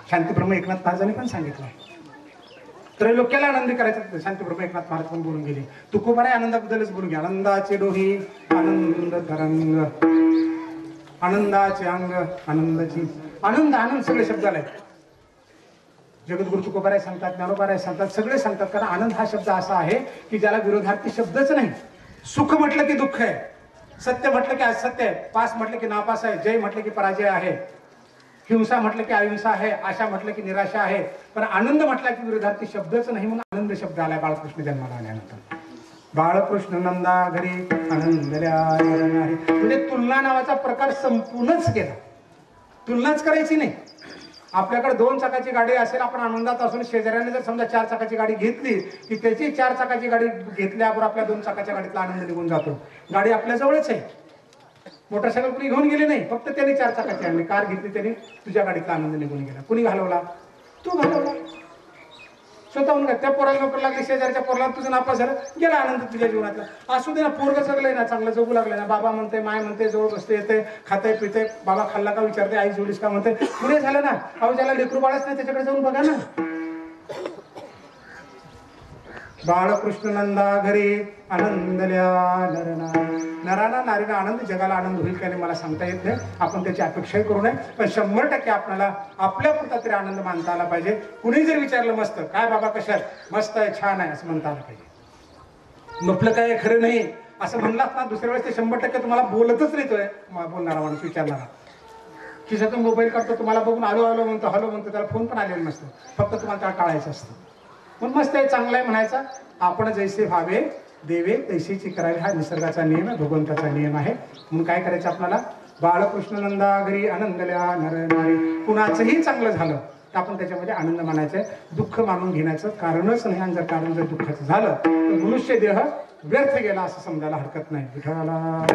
शांतीब्रह्म एकनाथ महाराजांनी पण सांगितलं, त्रैलोक्याला आनंदी करायचं. शांतीब्रह्म एकनाथ महाराज पण बोलून गेले. तुकोबाराय आनंदाबद्दलच बोलून घ्या. आनंदाचे डोही आनंद तरंग, आनंदाचे अंग आनंदाची. आनंद आनंद सगळे शब्द आले. जगद्गुरु तुकोबाराय सांगतात, ज्ञानोबाराय सांगतात, सगळे सांगतात. कारण आनंद हा शब्द असा आहे की ज्याला विरोधार्थी शब्दच नाही. सुख म्हटलं की दुःख आहे, सत्य म्हटलं की असत्य आहे, पास म्हटलं की नापास आहे, जय म्हटलं की पराजय आहे, हिंसा म्हटलं की अहिंसा आहे, आशा म्हटलं की निराशा आहे. पण आनंद म्हटला की विरोधार्थी शब्दच नाही, म्हणून आनंद शब्द आलाय बाळकृष्ण जन्माला आल्यानंतर. बाळकृष्ण नंदा घरी आनंदल्या नाही, म्हणजे तुलना नावाचा प्रकार संपूर्णच केला. तुलनाच करायची नाही. आपल्याकडे 2 चाकाची गाडी असेल, आपण आनंदात असून शेजाऱ्याने जर समजा 4 चाकाची गाडी घेतली की त्याची 4 चाकाची गाडी घेतल्यावर आपल्या 2 चाकाच्या गाडीतला आनंद निघून जातो. गाडी आपल्या जवळच आहे. मोटरसायकल कुणी घेऊन गेली नाही, फक्त त्याने 4 चाकाची आणली. कार घेतली त्याने, तुझ्या गाडीतला आनंद निघून गेला. कुणी घालवला? तू घालवला स्वतःहून. त्या पोराला नोकरी लागली, शेजारच्या पोराला, तुझं नापास झालं, गेला आनंद तुझ्या जीवनातला. असू दे ना, पोरग जगलंय ना, चांगलं जगू लागलंय ना, बाबा म्हणते, माय म्हणते, जवळ बसते, येते, खाते पिते, बाबा खाल्ला का विचारते, आई जोडीस का म्हणते, पुढे झालं ना. अहो ज्याला लेकरू बाळच नाही त्याच्याकडे जाऊन बघा ना. बाळकृष्ण नंदा घरी आनंदल्या नराना नारीला आनंद, जगाला आनंद होईल का नाही मला सांगता येत नाही. आपण त्याची अपेक्षाही करू नये, पण 100% आपल्याला आपल्या पुरता तरी आनंद मानता आला पाहिजे. कुणी जर विचारलं मस्त काय बाबा कशात, मस्त आहे, छान आहे असं म्हणता आलं पाहिजे. म्हटलं काय खरं नाही असं म्हणलात ना दुसऱ्या वेळेस ते 100% तुम्हाला बोलतच नाही. तोय बोलणारा माणूस, विचारणारा खिशातून मोबाईल काढतो, तुम्हाला बघून आलो आलो म्हणतो, हॅलो म्हणतो, त्याला फोन पण आलेला नसतो, फक्त तुम्हाला त्याला टाळायचं असतं. पण मस्त आहे, चांगला आहे म्हणायचा. आपण जैसे भावे देवे तैसेची करावी, हा निसर्गाचा नियम आहे, भगवंताचा नियम आहे. म्हणून काय करायचं आपल्याला, बाळकृष्ण नंदा घरी आनंदल्या नर नारी. कुणाचंही चांगलं झालं तर आपण त्याच्यामध्ये आनंद मानायचा, दुःख मानून घेण्याचं कारणच नाही. आणि जर कारण जर दुःखाचं झालं तर मनुष्य देह व्यर्थ गेला असं समजायला हरकत नाही. विठ्ठलाला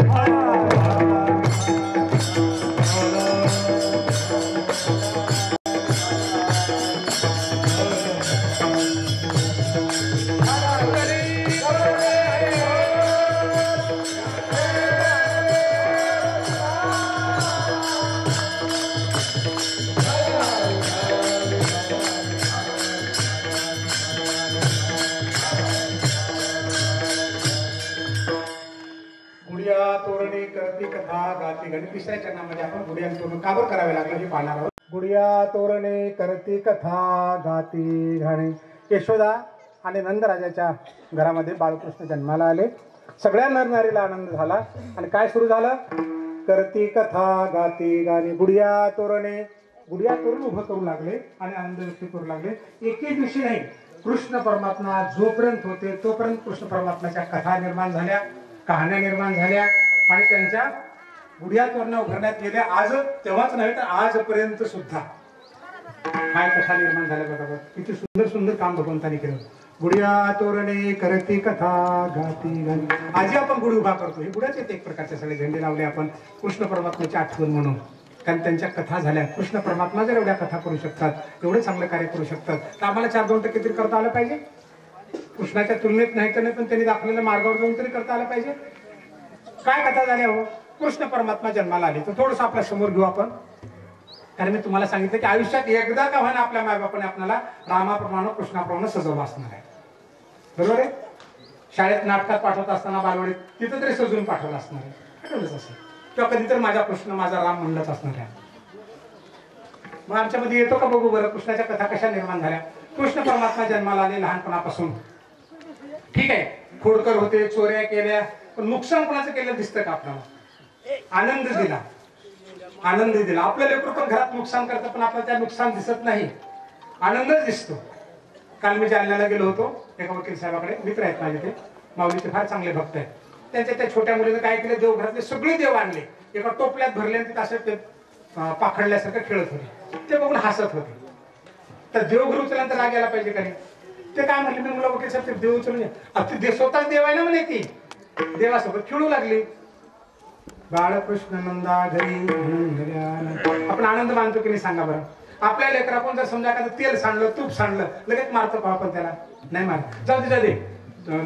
तिसऱ्या चरणामध्ये आपण गुडिया तोरण का बरं करावे लागलं हे पाहणार आहोत. गुडिया तोरणे करती कथा गाती घाणे. यशोदा आणि नंदराजाच्या घरामध्ये बाळकृष्ण जन्माला आले. सगळ्या नरनारीला आनंद झाला. आणि काय सुरू झालं, करती कथा गाती गाणे. गुडिया तोरण उभं करू लागले आणि आनंद व्यक्त करू लागले. एके दिवशी नाही, कृष्ण परमात्मा जोपर्यंत होते तोपर्यंत कृष्ण परमात्म्याच्या कथा निर्माण झाल्या, कहाण्या निर्माण झाल्या आणि त्यांच्या गुडिया तोरणं उभारण्यात गेल्या. आज तेव्हाच नव्हे तर आजपर्यंत सुद्धा काय कथा निर्माण झाल्या बघा. किती सुंदर सुंदर काम भगवंतांनी केलं. गुडिया तोरणे करती कथा गाती गाणी. आजी आपण गुढी उभा करतो, हे गुढ्याचे एक प्रकारचे सगळे झेंडे लावले आपण कृष्ण परमात्म्याची आठवण म्हणून. कारण त्यांच्या कथा झाल्या. कृष्ण परमात्मा जर एवढ्या कथा करू शकतात, एवढे चांगले कार्य करू शकतात, तर आम्हाला 4-2% तरी करता आलं पाहिजे. कृष्णाच्या तुलनेत नाही तर नाही, पण त्यांनी दाखवलेल्या मार्गावर जाऊन तरी करता आलं पाहिजे. काय कथा झाल्या हो, कृष्ण परमात्मा जन्माला आले. तर थोडंसं आपल्या समोर घेऊ आपण. कारण मी तुम्हाला सांगितलं की आयुष्यात एकदा का व्हायला आपल्या मायबापाने आपल्याला रामाप्रमाणे कृष्णाप्रमाणे सजवलं असणार आहे. बरोबर आहे. शाळेत नाटकात पाठवत असताना बालवाडीत तिथं तरी सजवून पाठवलं असणार आहे, आठवलंच असेल. किंवा कधी तर माझा कृष्ण माझा राम म्हणलंच असणार आहे. मग आमच्यामध्ये येतो का बघू बरं, कृष्णाच्या कथा कशा निर्माण झाल्या. कृष्ण परमात्मा जन्माला आले लहानपणापासून. ठीक आहे, खोडकर होते, चोऱ्या केल्या, पण नुकसान कोणाचं केलं दिसतं का आपल्याला. आनंद दिला, आनंद दिला. आपलं लेकरू पण घरात नुकसान करतं, पण आपल्याला त्या नुकसान दिसत नाही, आनंदच दिसतो. काल मी जालन्याला गेलो होतो, एका वकील साहेबाकडे, मित्र आहेत माझे, ते माऊलीचे फार चांगले भक्त आहेत. त्यांच्या त्या छोट्या मुलीने काय केलं, देवघरातले सगळे देव आणले, एका टोपल्यात भरले आणि तिथे असं ते पाखडल्यासारखं खेळत होते. ते बघून हसत होते. तर देवघर उचलल्यानंतर राग यायला पाहिजे का नाही. ते काय म्हणले, मी मुला वकील साहेब ते देव उचलून ते स्वतःच देव आहे ना म्हणे, ती देवासोबत खेळू लागली. बाळकृष्ण नंदा घरी आपण आनंद मानतो की नाही सांगा बरं. आपल्या लेकरा आपण जर समजा एखादं तेल सांडलं, तूप सांडलं, लगेच मारतो का आपण त्याला, नाही मारत. जाऊ दे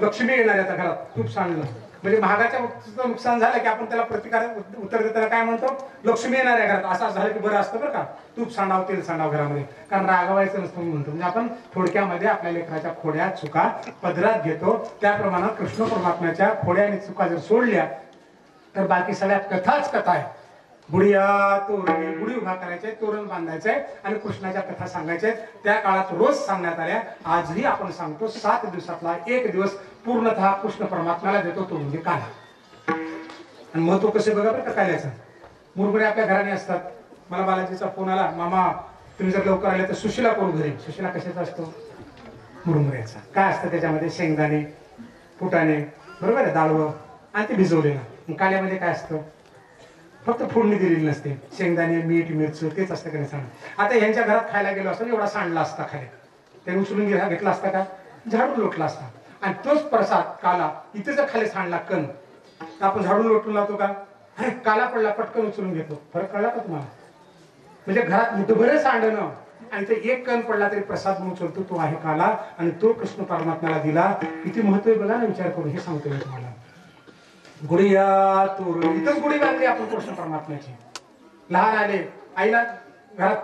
लक्ष्मी येणार आता घरात, तूप सांडलं म्हणजे महागाच्या नुकसान झालं की आपण त्याला प्रतिकार उत्तर देताना काय म्हणतो, लक्ष्मी येणार आहे घरात. असं झालं की बरं असतं बरं का, तूप सांडाव तेल सांडाव घरामध्ये, कारण रागवायचं नसतं म्हणतो. म्हणजे आपण थोडक्यामध्ये आपल्या लेकराच्या खोड्या चुका पदरात घेतो. त्याप्रमाणे कृष्ण परमात्म्याच्या खोड्या आणि चुका जर सोडल्या तर बाकी सगळ्या कथाच कथा आहे. गुडिया तोरणे, गुढी उभा करायचे, तोरण बांधायचंय आणि कृष्णाच्या कथा सांगायच्या. त्या काळात रोज सांगण्यात आल्या. आजही आपण सांगतो. 7 दिवसातला एक दिवस पूर्णतः कृष्ण परमात्म्याला देतो, तो म्हणजे काला. आणि महत्व कसे बघा बरं का काल्याचं. मुरमुरे आपल्या घराने असतात. मला बालाजीचा फोन आला, मामा तुम्ही जर लवकर आले तर सुशीला करू घरी. सुशीला कशाचा असतो, मुरमुऱ्याचा. काय असतं त्याच्यामध्ये, शेंगदाणे, फुटाणे, बरोबर आहे, डाळवं आणि ते भिजवलेलं. काल्यामध्ये काय असतं, फक्त फोडणी दिलेली नसते, शेंगदाणे मीठ मिरची तेच असतं का नाही सांग. आता ह्यांच्या घरात खायला गेलो असतो, एवढा सांडला असता खाली, त्याने उचलून घेतला असता का, झाडून लोटला असता. आणि तोच प्रसाद काला इथे जर खाली सांडला कण, तर आपण झाडून लोटून लावतो का, अरे काला पडला पटकन उचलून घेतो. फरक कळला का तुम्हाला. म्हणजे घरात मुठभर सांडणं आणि ते एक कण पडला तरी प्रसाद म्हणून उचलतो, तो आहे काला. आणि तो कृष्ण परमात्म्याला दिला. किती महत्व आहे बघा ना, विचार करून. हे सांगतो मी तुम्हाला. गुडिया तोरण, इथंच गुढी बांधली आपण कृष्ण परमात्म्याची. लहान आले, आईला घरात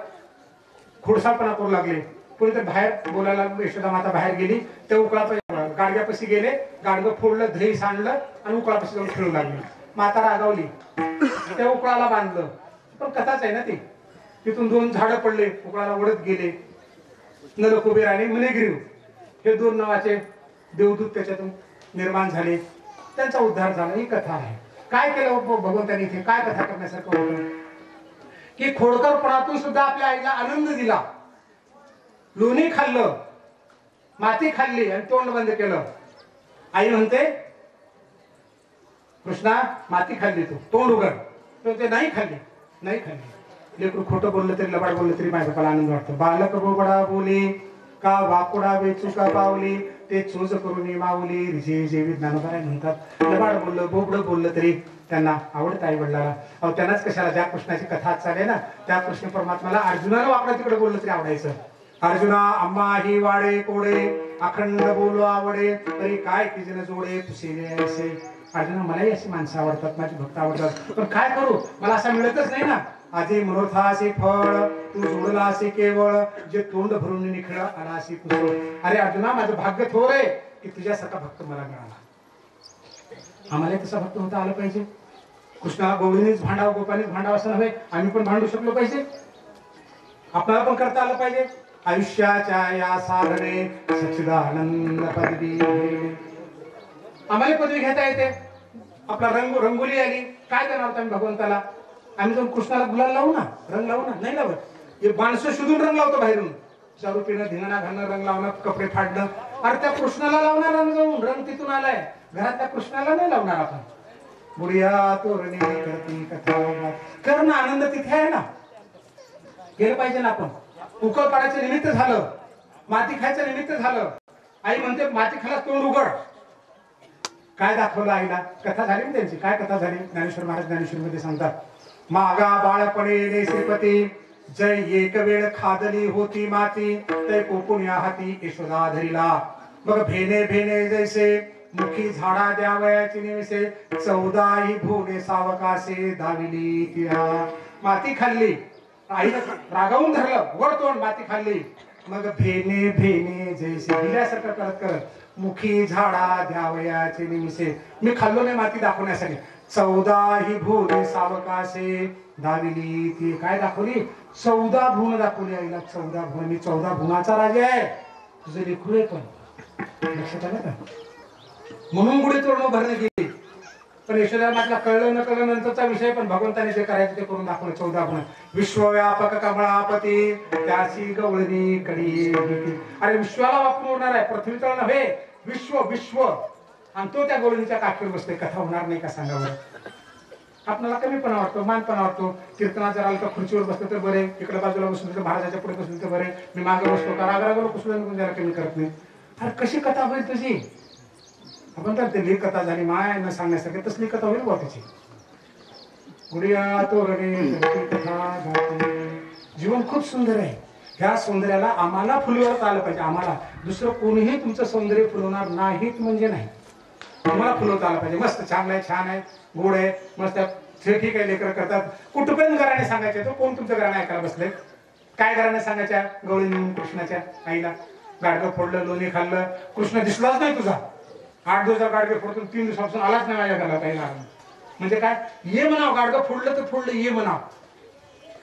खोडसाळपणा करू लागले. कोणीतरी बाहेर बोलायला, यशोदा माता बाहेर गेली, त्या उकळाचा गाडग्यापाशी गेले, गाडगं फोडलं, दही सांडलं आणि उकळापाशी जाऊन खेळू लागले. माता रागावली, त्या उकळाला बांधलं. पण कथाच आहे ना ती. तिथून 2 झाडं पडले, उकळाला ओढत गेले. नल कुबेर आणि मणिग्रीव हे 2 नावाचे देवदूत त्याच्यातून निर्माण झाले, त्यांचा उद्धार झाला. ही कथा आहे. काय केलं भगवंतांनी इथे? काय कथा करण्यासारखं होतं की खोडकरपणातून सुद्धा आपल्या आईला आनंद दिला. लोणी खाल्लं, माती खाल्ली आणि तोंड बंद केलं. आई म्हणते, कृष्णा माती खाल्ली, तू तोंड उघड. तो ते नाही खाल्ली, नाही खाल्ली. लेकरू खोटं बोललं तरी, लबाड बोललं तरी माझ्या बापाला आनंद वाटतो. बालक बोबडा बोले का वाकुडा वेचू का पावली, ते चोज करून माऊली रिजे जेवी ज्ञानोबा म्हणतात. लबाड बोललं, बोबडं बोललं तरी त्यांना आवडतं आई वडिलाला. अहो त्यांनाच कशाला, ज्या कृष्णाची कथा चाले ना त्या कृष्ण परमात्म्याला अर्जुनाला वाकडा तिकडे बोललं तरी आवडायचं. अर्जुना आम्हा ही वाडे कोडे अखंड बोलो आवडे, तरी काय तिजन जोडे पुसेले असे. अर्जुना मलाही अशी माणसं आवडतात, माझी भक्त आवडतात, पण काय करू, मला असं मिळतच नाही ना. आधी मनोथा असे फळ तू जोडला असे केवळ, जे तोंड भरून निखळ आला असे कुसळ. अरे अर्जुना माझं भाग्य थोर आहे की तुझ्यासारखा भक्त मला मिळाला. आम्हाला तसा भक्त होता आलं पाहिजे. कृष्णाला गोविंदीच भांडावं, गोपालीच भांडावं असं नव्हे, आम्ही पण भांडू शकलो पाहिजे, आपल्याला पण करता आलं पाहिजे. आयुष्याच्या या साधने सच्चिदानंद पदवी, आम्हाला पदवी घेता येते. आपला रंगोली आली, काय करणार होता आम्ही भगवंताला? आम्ही जाऊन कृष्णाला गुलाल लावू ना, रंग लावू ना, नाही लावत. हे माणसं शोधून रंग लावतो बाहेरून, दारू पिणं, धिंगाणा घालणं, रंग लावणं, कपडे फाडणं. अरे त्या कृष्णाला लावणार रंग, जाऊन रंग तिथून आलाय, घरातल्या कृष्णाला नाही लावणार आपण. बुडिया तोरणे करती कथा करणं, आनंद तिथे आहे ना, गेलं पाहिजे ना आपण. उकळ पाडायचं निमित्त झालं, माती खायचं निमित्त झालं. आई म्हणते माती खाला तोंड उघड. काय दाखवलं आईला? कथा झाली ना त्यांची. काय कथा झाली? ज्ञानेश्वर महाराज ज्ञानेश्वर मध्ये सांगतात, मागा बाळपणे श्रीपती जय एक वेळ खादली होती माती, ते कोकून या हाती यशोदा धरिला. मग भेने भेने जैसे मुखी झाडा द्यावयाची निवसे, 14 भुवने सावकाशे दाविली तिला. माती खाल्ली, आईनं रागावून धरलं, वर तोंड, माती खाल्ली. मग भेने भेने जैसे भिल्यासारखं करत करत मुखी झाडा द्यावयाचे निमिषे, मी खाल्लो नाही माती दाखवण्यासाठी. 14 भुवने सावकाशे दाविली ती. काय दाखवली? 14 भुवन दाखवली आईला. 14 भुवन, मी 14 भुवनाचा राजा आहे, तुझं लेकरू आहे. पण लक्षात आलं का? म्हणून गुढी तोडणं भरणे गेली. पण यशोदाला म्हटलं कळलं न कळलं नंतरचा विषय, पण भगवंताने जे करायचं ते करून दाखवलं. 14 भुवन. विश्वव्यापक कमळापती त्याची गवळणी कडी. अरे विश्वाला वापरून उडणार आहे, पृथ्वी तळ नव्हे, विश्व विश्व. आणि तो त्या गवळणीच्या काठीवर बसते. कथा होणार नाही का सांगावं? आपल्याला कमीपणा वाटतो, मानपणा वाटतो. कीर्तना जर आलं तर खुर्चीवर बसलं तर बरे, इकडे बाजूला बसलं तर महाराजाच्या पुढे बसलं तर बरे, मी मागे बसतो का राग लोक सुद्धा त्याला कमी करत नाही. अरे कशी कथा होईल तुझी? आपण तर ते कथा झाली माय न सांगण्यासारखी, तसली कथा होईल बा त्याची. गुडिया तोरणे कथा. जीवन खूप सुंदर आहे. ह्या सौंदर्याला आम्हाला फुलवता आलं पाहिजे. आम्हाला दुसरं कोणीही तुमचं सौंदर्य फुलवणार नाहीत म्हणजे नाही, तुम्हाला फुलवता आलं पाहिजे. मस्त चांगलं आहे, छान आहे, गोड आहे, मस्त ठीक आहे. लेकरं करतात. कुठपर्यंत घराने सांगायचे? तो कोण तुमचं घराने ऐकायला बसले? काय घराने सांगायच्या? गवळी नेऊन कृष्णाच्या आईला गाडगं फोडलं, लोणी खाल्लं, कृष्ण दिसलाच नाही तुझा. 8 दिवसात गाडगे फोडून 3 दिवसापासून आलाच नाही माझ्या घरात आईला. म्हणजे काय? ये म्हणाव, गाडगं फोडलं तर फोडलं, ये म्हणाव.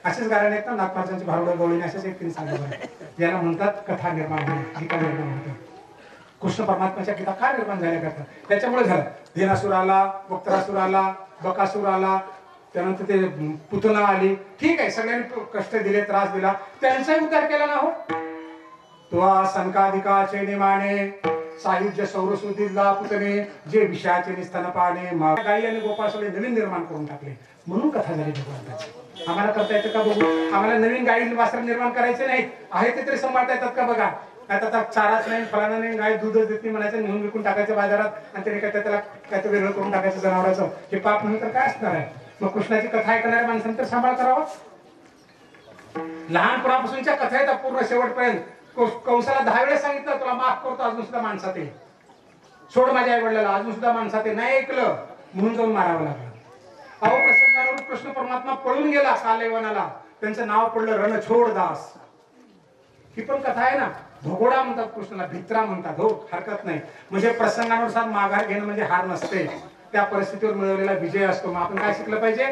असेच गाराने आहेत ना नागपाचांची भारुडं गवळीने, असेच एक तिने सांगितलं. याला म्हणतात कथा निर्माण होणे, गीता निर्माण होते. कृष्ण परमात्म्याच्या गीता काय निर्माण झाल्या करतात? त्याच्यामुळे झालं. धेनासूर आला, वक्त्रासूर आला, बकासूर आला, त्यानंतर ते पुतना आली. ठीक आहे, सगळ्यांनी कष्ट दिले, त्रास दिला, त्यांचाही उद्धार केला ना. हो तो संकाधिकाचे निमाणे सायुज्य सौरसुदीला पुतणे, जे विषयाचे निस्थान पाणे. गाई आणि गोपासले नवीन निर्माण करून टाकले, म्हणून कथा झाली भगवंताची. आम्हाला करता येतं का बघू? आम्हाला नवीन गाई वासर निर्माण करायचे नाही, आहे ते तरी सांभाळता येतात का बघा. आता चाराच नाही, फळानं नाही, गाय दूधच देत नाही म्हणायचं, नेऊन विकून टाकायचं बाजारात, आणि त्याने काय त्याला काय वेगळं करून टाकायचं जनावरांचं. हे पाप नंतर काय असणार आहे? मग कृष्णाची कथा ऐकणाऱ्या माणसांनी तर सांभाळ करावा. लहानपणापासूनच्या कथा आहेत पूर्ण शेवटपर्यंत. कंसाला 10 वेळेस सांगितलं तुला माफ करतो, अजून सुद्धा माणसात आहे, सोड माझ्या आई वडिलाला, अजून सुद्धा माणसात आहे. नाही ऐकलं म्हणून जाऊन मारावं लागलं. अहो प्रसंगावर कृष्ण परमात्मा पळून गेला कालयवनाला, त्यांचं नाव पडलं रणछोड दास. ही पण कथा आहे ना. भगोडा म्हणतात कृष्णाला, भित्रा म्हणतात. हो, हरकत नाही. म्हणजे प्रसंगानुसार माघार घेणं म्हणजे हार नसते, त्या परिस्थितीवर मिळवलेला विजय असतो. मग आपण काय शिकलं पाहिजे?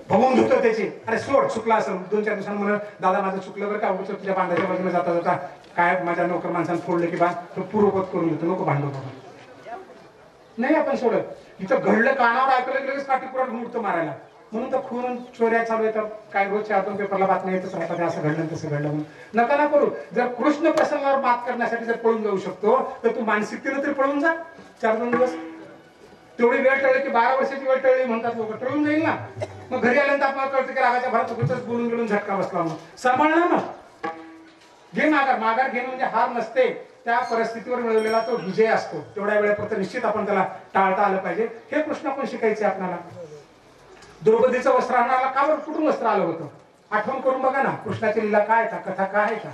बघून घेतो त्याची. अरे सोड, चुकला असेल 2-4 दिवसांनी म्हणून दादा माझं चुकलं बरं का, उगाच तुझ्या बांधाच्या बाजूने जाता जाता काय माझ्या नोकर माणसानं फोडलं की बा तो पूर्वपत करून घेतो, नको भांडू बघा. नाही आपण सोडत. इथं घडलं, कानावर ऐकलं लगेच काठीपुरात मुहूर्त मारायला. म्हणून तर खून चोऱ्या चालू येतात, काय रोजच्या आपण पेपरला बातम्या येतच राहतात, असं घडलं तसं घडलं म्हणून. नका ना करू. जर कृष्ण प्रसंगावर मात करण्यासाठी जर पळून जाऊ शकतो तर तू मानसिकतेनं तरी पळून जा. 4-2 दिवस तेवढी वेळ टळली की 12 वर्षाची वेळ टळली म्हणतात लोक, टळून जाईल ना. मग घरी आल्यानंतर आपल्याला कळतं की रागाच्या भरात उगाचच बोलून गेलून झटका बसला म्हणून. सांभाळणार ना. घे माघार. माघार घेणं म्हणजे हार नसते, त्या परिस्थितीवर मिळवलेला तो विजय असतो. तेवढ्या वेळेपर्यंत निश्चित आपण त्याला टाळता आलं पाहिजे. हे कृष्ण पण शिकायचे आपल्याला. द्रौपदीचं वस्त्र आणायला का बरं, कुठून वस्त्र आलं होतं? आठवण करून बघा ना. कृष्णाची लीला काय का, कथा काय आहे का?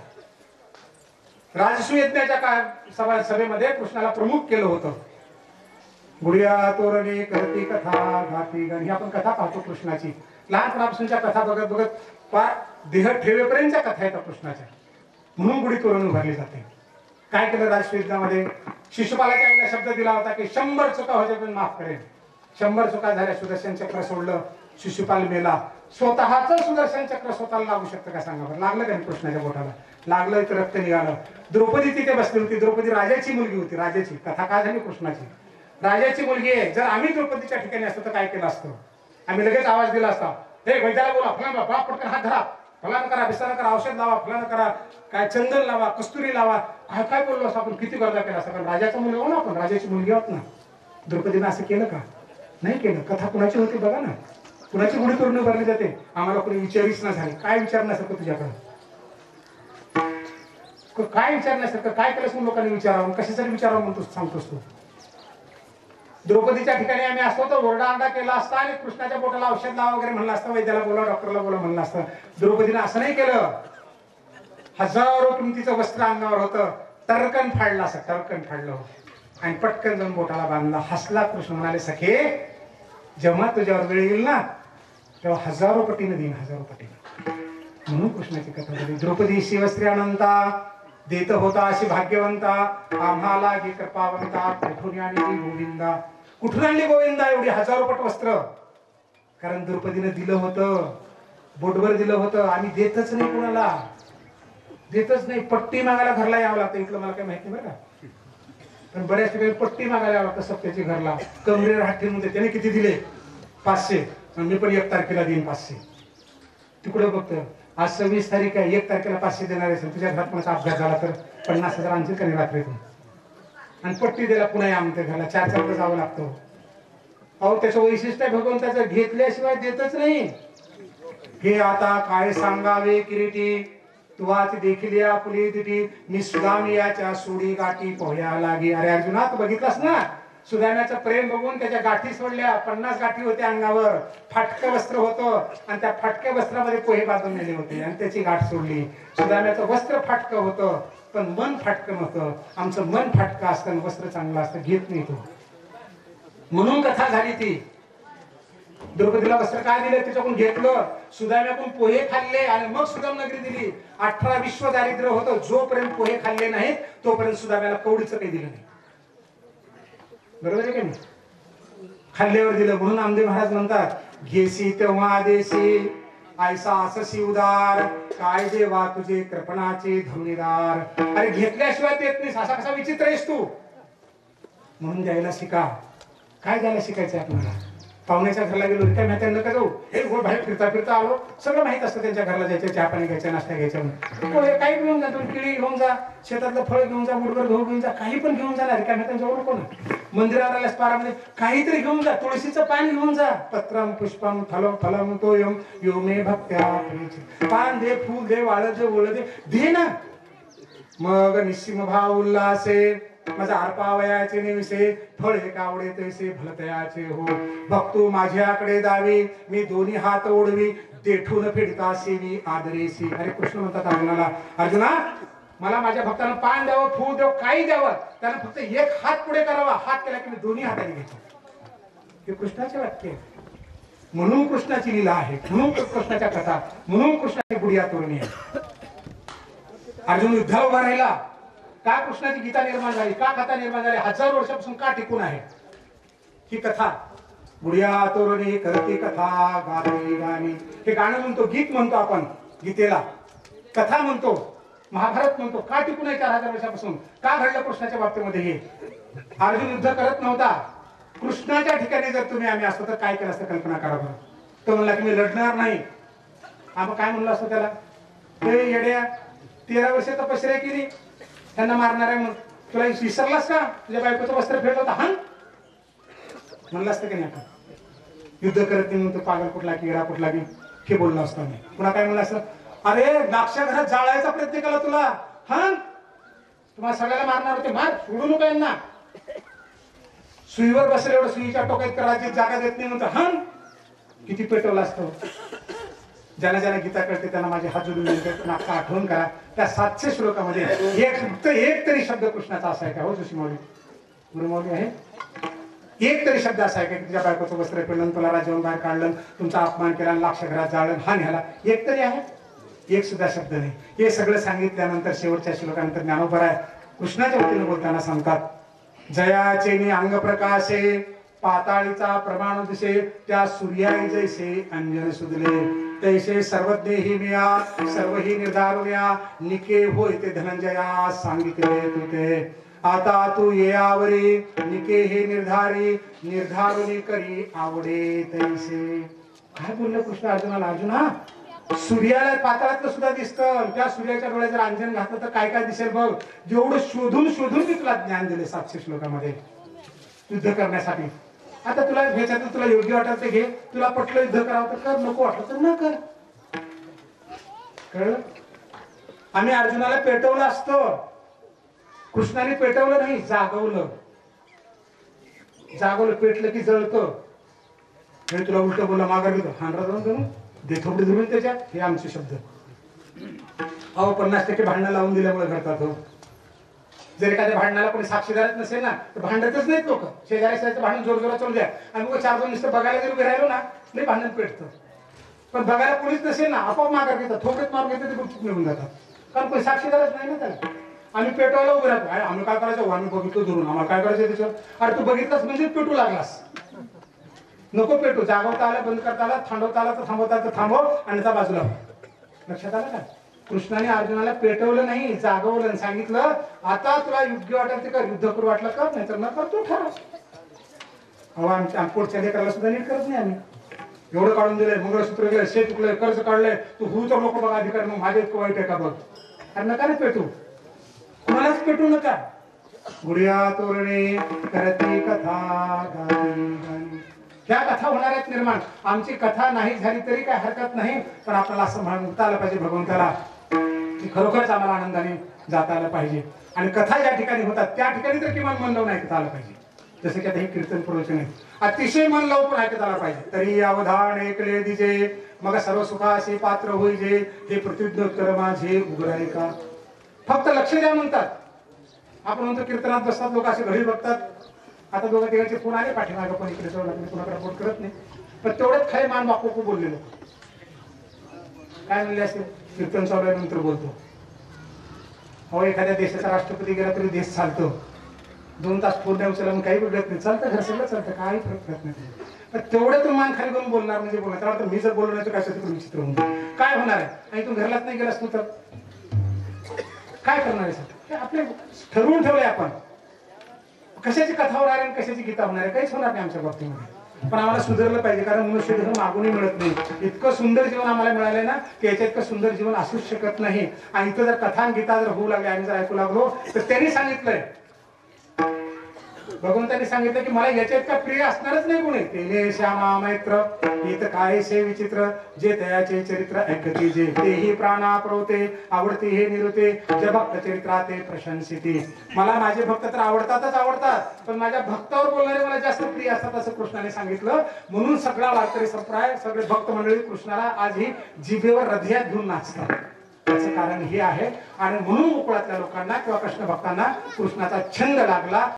राजसूयज्ञाच्या सभेमध्ये कृष्णाला प्रमुख केलं होतं. गुडिया तोरणे करती कथा घाती गण, ही आपण कथा पाहतो कृष्णाची. लहानपणापासूनच्या कथा बघत बघत फार देह ठेवेपर्यंतच्या कथा आहेत कृष्णाच्या. म्हणून गुढी तोरण उभारली जाते. काय केलं राजसूयज्ञामध्ये? शिशुपालाच्या आईला शब्द दिला होता की 100 चुका होते पण माफ करेल. 100 चुका झाल्या, सुदर्शन चक्र सोडलं, शिशुपाल मेला. स्वतःच सुदर्शन चक्र स्वतःला लागू शकतं का सांगा बरं? लागलं का कृष्णाच्या बोटाला? लागलं तर रक्त निघालं. द्रौपदी तिथे बसली होती. द्रौपदी राजाची मुलगी होती. राजाची कथा काय झाली कृष्णाची? राजाची मुलगी आहे. जर आम्ही द्रौपदीच्या ठिकाणी असतो तर काय केलं असतं? आम्ही लगेच आवाज दिला असता, हे वैद्याला बोला, फलाना बाबा पटकन हात धरा, फलाना करा, बिस्तारा करा, औषध लावा, फलाना करा, काय चंदन लावा, कस्तुरी लावा, काय काय बोललो असं आपण, किती गर्दा केला असता. कारण राजाचा मुलगा हो ना आपण, राजाची मुलगी आहोत ना. द्रौपदीनं असं केलं का? नाही केलं. कथा कुणाची होती बघा ना. कुणाची गुढी तोरण उभारली जाते? आम्हाला कोणी विचारीच ना झाली. काय विचारण्यासारखं तुझ्याकडं? काय विचारण्यासारखं? काय केलंस म्हणून लोकांनी विचारावं? कशासाठी विचारावं म्हणतो सांगतोस तू? द्रौपदीच्या ठिकाणी आम्ही असतो तर ओरडाआरडा केला असता आणि कृष्णाच्या बोटाला औषध लावा वगैरे म्हणलं असतं, वैद्याला बोला, डॉक्टरला बोला म्हणलं असतं. द्रौपदीनं असं नाही केलं. हजारो किमतीचं वस्त्र अंगावर होतं, टरकन फाडलं, असं टरकन फाडलं होतं आणि पटकन जाऊन बोटाला बांधला. हसला कृष्ण, म्हणाले सखे जेव्हा तुझ्यावर वेळ येईल ना तेव्हा 1000 पटीने देईन, 1000 पटीने. म्हणून कृष्णाची कथा झाली. द्रौपदी शिवस्त्री अनंता देत होता अशी भाग्यवंता, आम्हाला की कृपावंता कुठून आणली गोविंदा. कुठून आणली गोविंदा एवढी 1000 पट वस्त्र? कारण द्रौपदीने दिलं होतं, बोटभर दिलं होतं. आम्ही देतच नाही कुणाला, देतच नाही. पट्टी मागायला घरला यावं लागतं. इथलं मला काही माहिती बरं का, पण बऱ्याच ठिकाणी पट्टी मागायला यावं लागतं सप्त्याची घरला. कमरेवर हात ठेवून देते. त्याने किती दिले? 500. मी पण 1 तारखेला देईन 500. तिकडे बघतं आज 26 तारीख आहे, 1 तारखेला 500 देणार असेल. तुझ्या घरात कोणाचा अपघात झाला तर 50,000 आणतील का नाही रात्रीतून? आणि पट्टी द्यायला पुन्हा आमच्या घरला 4 जावं लागतं. अहो त्याचं वैशिष्ट्य भगवंताचं घेतल्याशिवाय देतच नाही. हे आता काय सांगावे किरीटी, तुवाच देखील या फुली दिटी, मी सुदामियाच्या सोडी गाठी पोह्या लागी. अरे अर्जुना तू बघितलास ना, सुदाम्याचं प्रेम बघून त्याच्या गाठी सोडल्या. 50 गाठी होत्या अंगावर, फाटकं वस्त्र होतं आणि त्या फाटक्या वस्त्रामध्ये पोहे बांधून नेले होते आणि त्याची गाठ सोडली. सुदाम्याचं वस्त्र फाटकं होतं पण मन फाटकं नव्हतं. आमचं मन फाटकं असतं, वस्त्र चांगलं असतं, घेत नाही तो. म्हणून कथा झाली ती. द्रौपदीला वस्त्र काय दिलं? तिच्याकडून घेतलं. सुदाम्याकडून पोहे खाल्ले आणि मग सुदाम नगरी दिली. 18 विश्व दारिद्र्य होतं. जोपर्यंत पोहे खाल्ले नाहीत तोपर्यंत सुदाम्याला कवडीचं काही दिलं नाही. बरोबर आहे का नाही? खाल्ल्यावर दिलं. म्हणून नामदेव महाराज म्हणतात, घेसी तेव्हा देशी ऐसा अससी उदार, काय देवा तुझे कृपणाचे धनुदार. अरे घेतल्याशिवाय देत नाहीस, असा कसा विचित्र आहेस तू? म्हणून द्यायला शिका. काय द्यायला शिकायचं आपल्याला? पाहुण्याच्या घरला गेलो, काय माहिती नका जाऊ, हे गोड बाहेर फिरता फिरता आलो, सगळं माहित असतं त्यांच्या घरला जायचं, चहा पाणी घ्यायचं, नाश्ता घ्यायचा. काही घेऊन जा, तुम्ही केळी घेऊन जा, शेतातलं फळ घेऊन जा, मुठभर गहू घेऊन जा, काही पण घेऊन जाणार. काय माहिती त्यांच्यावर कोण मंदिरावर आल्यास पारामध्ये काहीतरी घेऊन जा, तुळशीचं पान घेऊन जा. पत्रम पुष्पम फलम फलम तोयम यो मे भक्त्या. पान दे, फूल दे, वाळ दे, ओळ दे, दे ना. मग निश्चिम भाव उल्हासे माझा अर्पावयाचे निविसे, फळ हे कावडे तैसे भलतयाचे हो. भक्तो माझ्याकडे दावी, मी दोन्ही हात ओढवी, देठून फिरता सेवी आदरेसी. अरे कृष्ण म्हणतात अर्जुनाला, अर्जुना मला माझ्या भक्तांना पान द्यावं, फूल द्यावं, काही द्यावं, त्याला फक्त 1 हात पुढे करावा. हात केला की मी दोन्ही हाताने घेतो. हे कृष्णाचे वाक्य आहे. म्हणून कृष्णाची लीला आहे, म्हणून कृष्णाच्या कथा, म्हणून कृष्णाची गुडिया तोरणी आहे. अर्जुन युद्धाला उभा राहिला का? कृष्णाची गीता निर्माण झाली का? कथा निर्माण झाली, 1000 वर्षापासून का टिकून आहे ही कथा. बुडिया तोरणी करती कथा गाती गाणी, हे गाणं म्हणतो, गीत म्हणतो आपण गीतेला, कथा म्हणतो, महाभारत म्हणतो. का टिकून आहे 4000 वर्षापासून? का घडलं कृष्णाच्या बाबतीमध्ये हे? अर्जुन युद्ध करत नव्हता. कृष्णाच्या ठिकाणी जर तुम्ही आम्ही असतो तर काय केलं असतं कल्पना करा बरं. तो म्हणला की मी लढणार नाही. आपण काय म्हणलं असतो त्याला? ते येड्या 13 वर्ष तपश्चर्या केली त्यांना मारणार आहे म्हणून, तुला विसरलास का? तुझ्या बायकोचं वस्त्र फेडलं होतं हा म्हणलं असतं की नाही? आपण युद्ध करत नाही म्हणतो, पागल कुठला की येडा कुठला की, हे बोललो असतो मी. पुन्हा काय म्हणलं असतं? अरे नागच्या घरात जाळायचा प्रयत्न केला तुला, हा तुम्हाला सगळ्याला मारणार होते, मार, सोडू नको यांना. सुईवर बसले एवढं सुईच्या टोक्यात करायची जागा देत नाही म्हणतो, हा किती पेटवलं असतं. ज्यांना ज्यांना गीता कळते त्यांना माझे हात जोडून नाका आठवण करा. त्या 700 श्लोकामध्ये एक तरी शब्द कृष्णाचा असा आहे का? हो जोशी माऊली, गुरुमाऊली आहे, एक तरी शब्द असा आहे का तुझ्या बायकोचं वस्त्र पेळलं, तुला राज्यावरून बाहेर काढलं, तुमचा अपमान केला, लाक्ष घरात जाळलं, हा न्याला, एक तरी आहे? एक सुद्धा शब्द नाही. हे सगळं सांगितल्यानंतर शेवटच्या श्लोकानंतर ज्ञानोबराय कृष्णाच्या वतीने बोलताना सांगतात, जयाचे अंग प्रकाशे पाताळीचा प्रमाण दिसे, त्या सूर्याई जैसे अंजन सुदले, तैसे सर्वज्ञेही मिया सर्वही निर्धारुण्या, निके होय ते धनंजया सांगितले तुते. आता तू येयावरी निके हे निर्धारी, निर्धारुनी करी आवडे तैसे. काय बोललं कृष्ण अर्जुनाला? अर्जुना, सूर्याला पाताळातलं सुद्धा दिसतं, त्या सूर्याच्या डोळ्यात जर अंजन घातलं तर काय काय दिसेल बघ. जेवढं शोधून शोधून मी तुला ज्ञान दिले 700 श्लोकामध्ये युद्ध करण्यासाठी. आता तुला ह्याच्यातून तुला योग्य वाटत ते घे, तुला पटलं युद्ध करावं तर कर, नको वाटलं तर न कर. कळलं? आम्ही अर्जुनाला पेटवलं असतं, कृष्णाने पेटवलं नाही, जागवलं. जागवलं, पेटलं की जळतं. हे तुला उलट बोला माघार घेतो, हांडरा जाऊन धरून दे थोडी धरून त्याच्यात, हे आमचे शब्द. अहो 50% भांडणं लावून दिल्यामुळे घडतात. हो, जर एखाद्या भांडणाला कोणी साक्षीदारच नसेल ना तर भांडतच नाहीत लोक. शेजारी शेजारचं भांडण जोर जोरात चालू द्या आणि मग 4 जण नुसतं बघायला जर उभे राहिलो ना नाही भांडण पेटतं. पण बघायला कोणीच नसेल ना आपोआप माघार घेतात, थोडक्यात मार घेतात, ते गुपचूप निघून जातात, कारण कोणी साक्षीदारच नाही ना त्याला. आम्ही पेटवायला उभे राहतो, आम्ही काय करायचं? आम्ही बघितलं धरून, आम्हाला काय करायचं त्याच्यावर? अरे तू बघितलंच म्हणजे पेटू लागलास. नको पेटू. जागवता आला, बंद करता आला, थांबवता आला तर थांबवता आला तर थांबव आणि त्या बाजूला. लक्षात आलं का? कृष्णाने अर्जुनाला पेटवलं नाही, जागवलं आणि सांगितलं आता तुला योग्य वाटेल ते कर, युद्ध करू वाटलं कर, नाही तर न कर, तू ठरव. अहो आमच्या पुढच्या लेकराला सुद्धा नीट करत नाही आम्ही. एवढं काढून दिलंय, मंगळसूत्र गेलं, शेत तुकलंय, कर्ज काढलंय, तू हू तर नको बघा अधिकार, मग माझ्या इतकं वाईट आहे का बघ. अरे नका ना पेटू, कुणालाच पेटू नका. गुडिया तोरणे करती कथा गाती गाणी, ह्या कथा होणार आहेत निर्माण. आमची कथा नाही झाली तरी काय हरकत नाही, पण आपल्याला असं म्हणता आलं पाहिजे भगवंताला की खरोखरच आम्हाला आनंदाने जाता आलं पाहिजे. आणि कथा ज्या ठिकाणी होतात त्या ठिकाणी तर किमान मन लावून ऐकता आलं पाहिजे. जसं की आता हे कीर्तन प्रवचन आहे, अतिशय मन लावून पण ऐकता आलं पाहिजे. तरी अवधान ऐकले दिजे, मग सर्व सुखाचे पात्र होईजे, हे प्रत्युत्तर माझे उघडाय का. फक्त लक्ष द्या म्हणतात. आपण म्हणतो कीर्तनात बसतात लोक, असे घडी बघतात. आता दोघं तिघांचे फोन आले पाठीमागं, पण इकडे कोणाकडे फोन करत नाही. पण तेवढंच खरे मान बापू बोलले लोक. काय म्हणले असेल? कीर्तन चालू आहे नंतर बोलतो. हो, एखाद्या देशाचा राष्ट्रपती गेला तरी देश चालतो. 2 तास फोन नाही उचलला काही बिघडत नाही, चालतं, घर सगळं चालतं, काही फरक पडत नाही. पण तेवढं तर मान खाली करून बोलणार म्हणजे बोलणार. त्याला मी जर बोललो नाही तर काय तिकडून विचित्र होऊन काय होणार आहे? आणि तू घरलाच नाही गेलास तू तर काय करणार आहे? आपले ठरवून ठेवलंय आपण कशाची कथा होणार आहे, कशाची गीता होणार आहे, काहीच होणार नाही आमच्या बाबतीमध्ये. पण आम्हाला सुधारलं पाहिजे, कारण मनुष्य जीवन मागूनही मिळत नाही. इतकं सुंदर जीवन आम्हाला मिळालंय ना की याच्या इतकं सुंदर जीवन असूच शकत नाही. आणि इथं जर कथा गीता जर होऊ लागले, आम्ही जर ऐकू लागलो तर त्यांनी सांगितलंय, भगवंतांनी सांगितलं की मला याच्या इतका प्रिय असणारच नाही कोणी. तेने श्यामा मैत्र इथं काय से विचित्र, जे तयाचे चरित्र ऐकते जे, तेही प्राणा प्रवते आवडते हे निरुते, जे भक्त चरित्राते प्रशंसिते. मला माझे भक्त तर आवडतातच आवडतात, पण माझ्या भक्तावर बोलणारे मला जास्त प्रिय असतात असं कृष्णाने सांगितलं. म्हणून सगळा वारकरी संप्रदाय, सगळे भक्त मंडळी कृष्णाला आजही जिभेवर हृदयात घेऊन नाचतात. त्याचं कारण हे आहे. आणि म्हणून मुकुळातल्या लोकांना किंवा कृष्ण भक्तांना कृष्णाचा छंद लागला.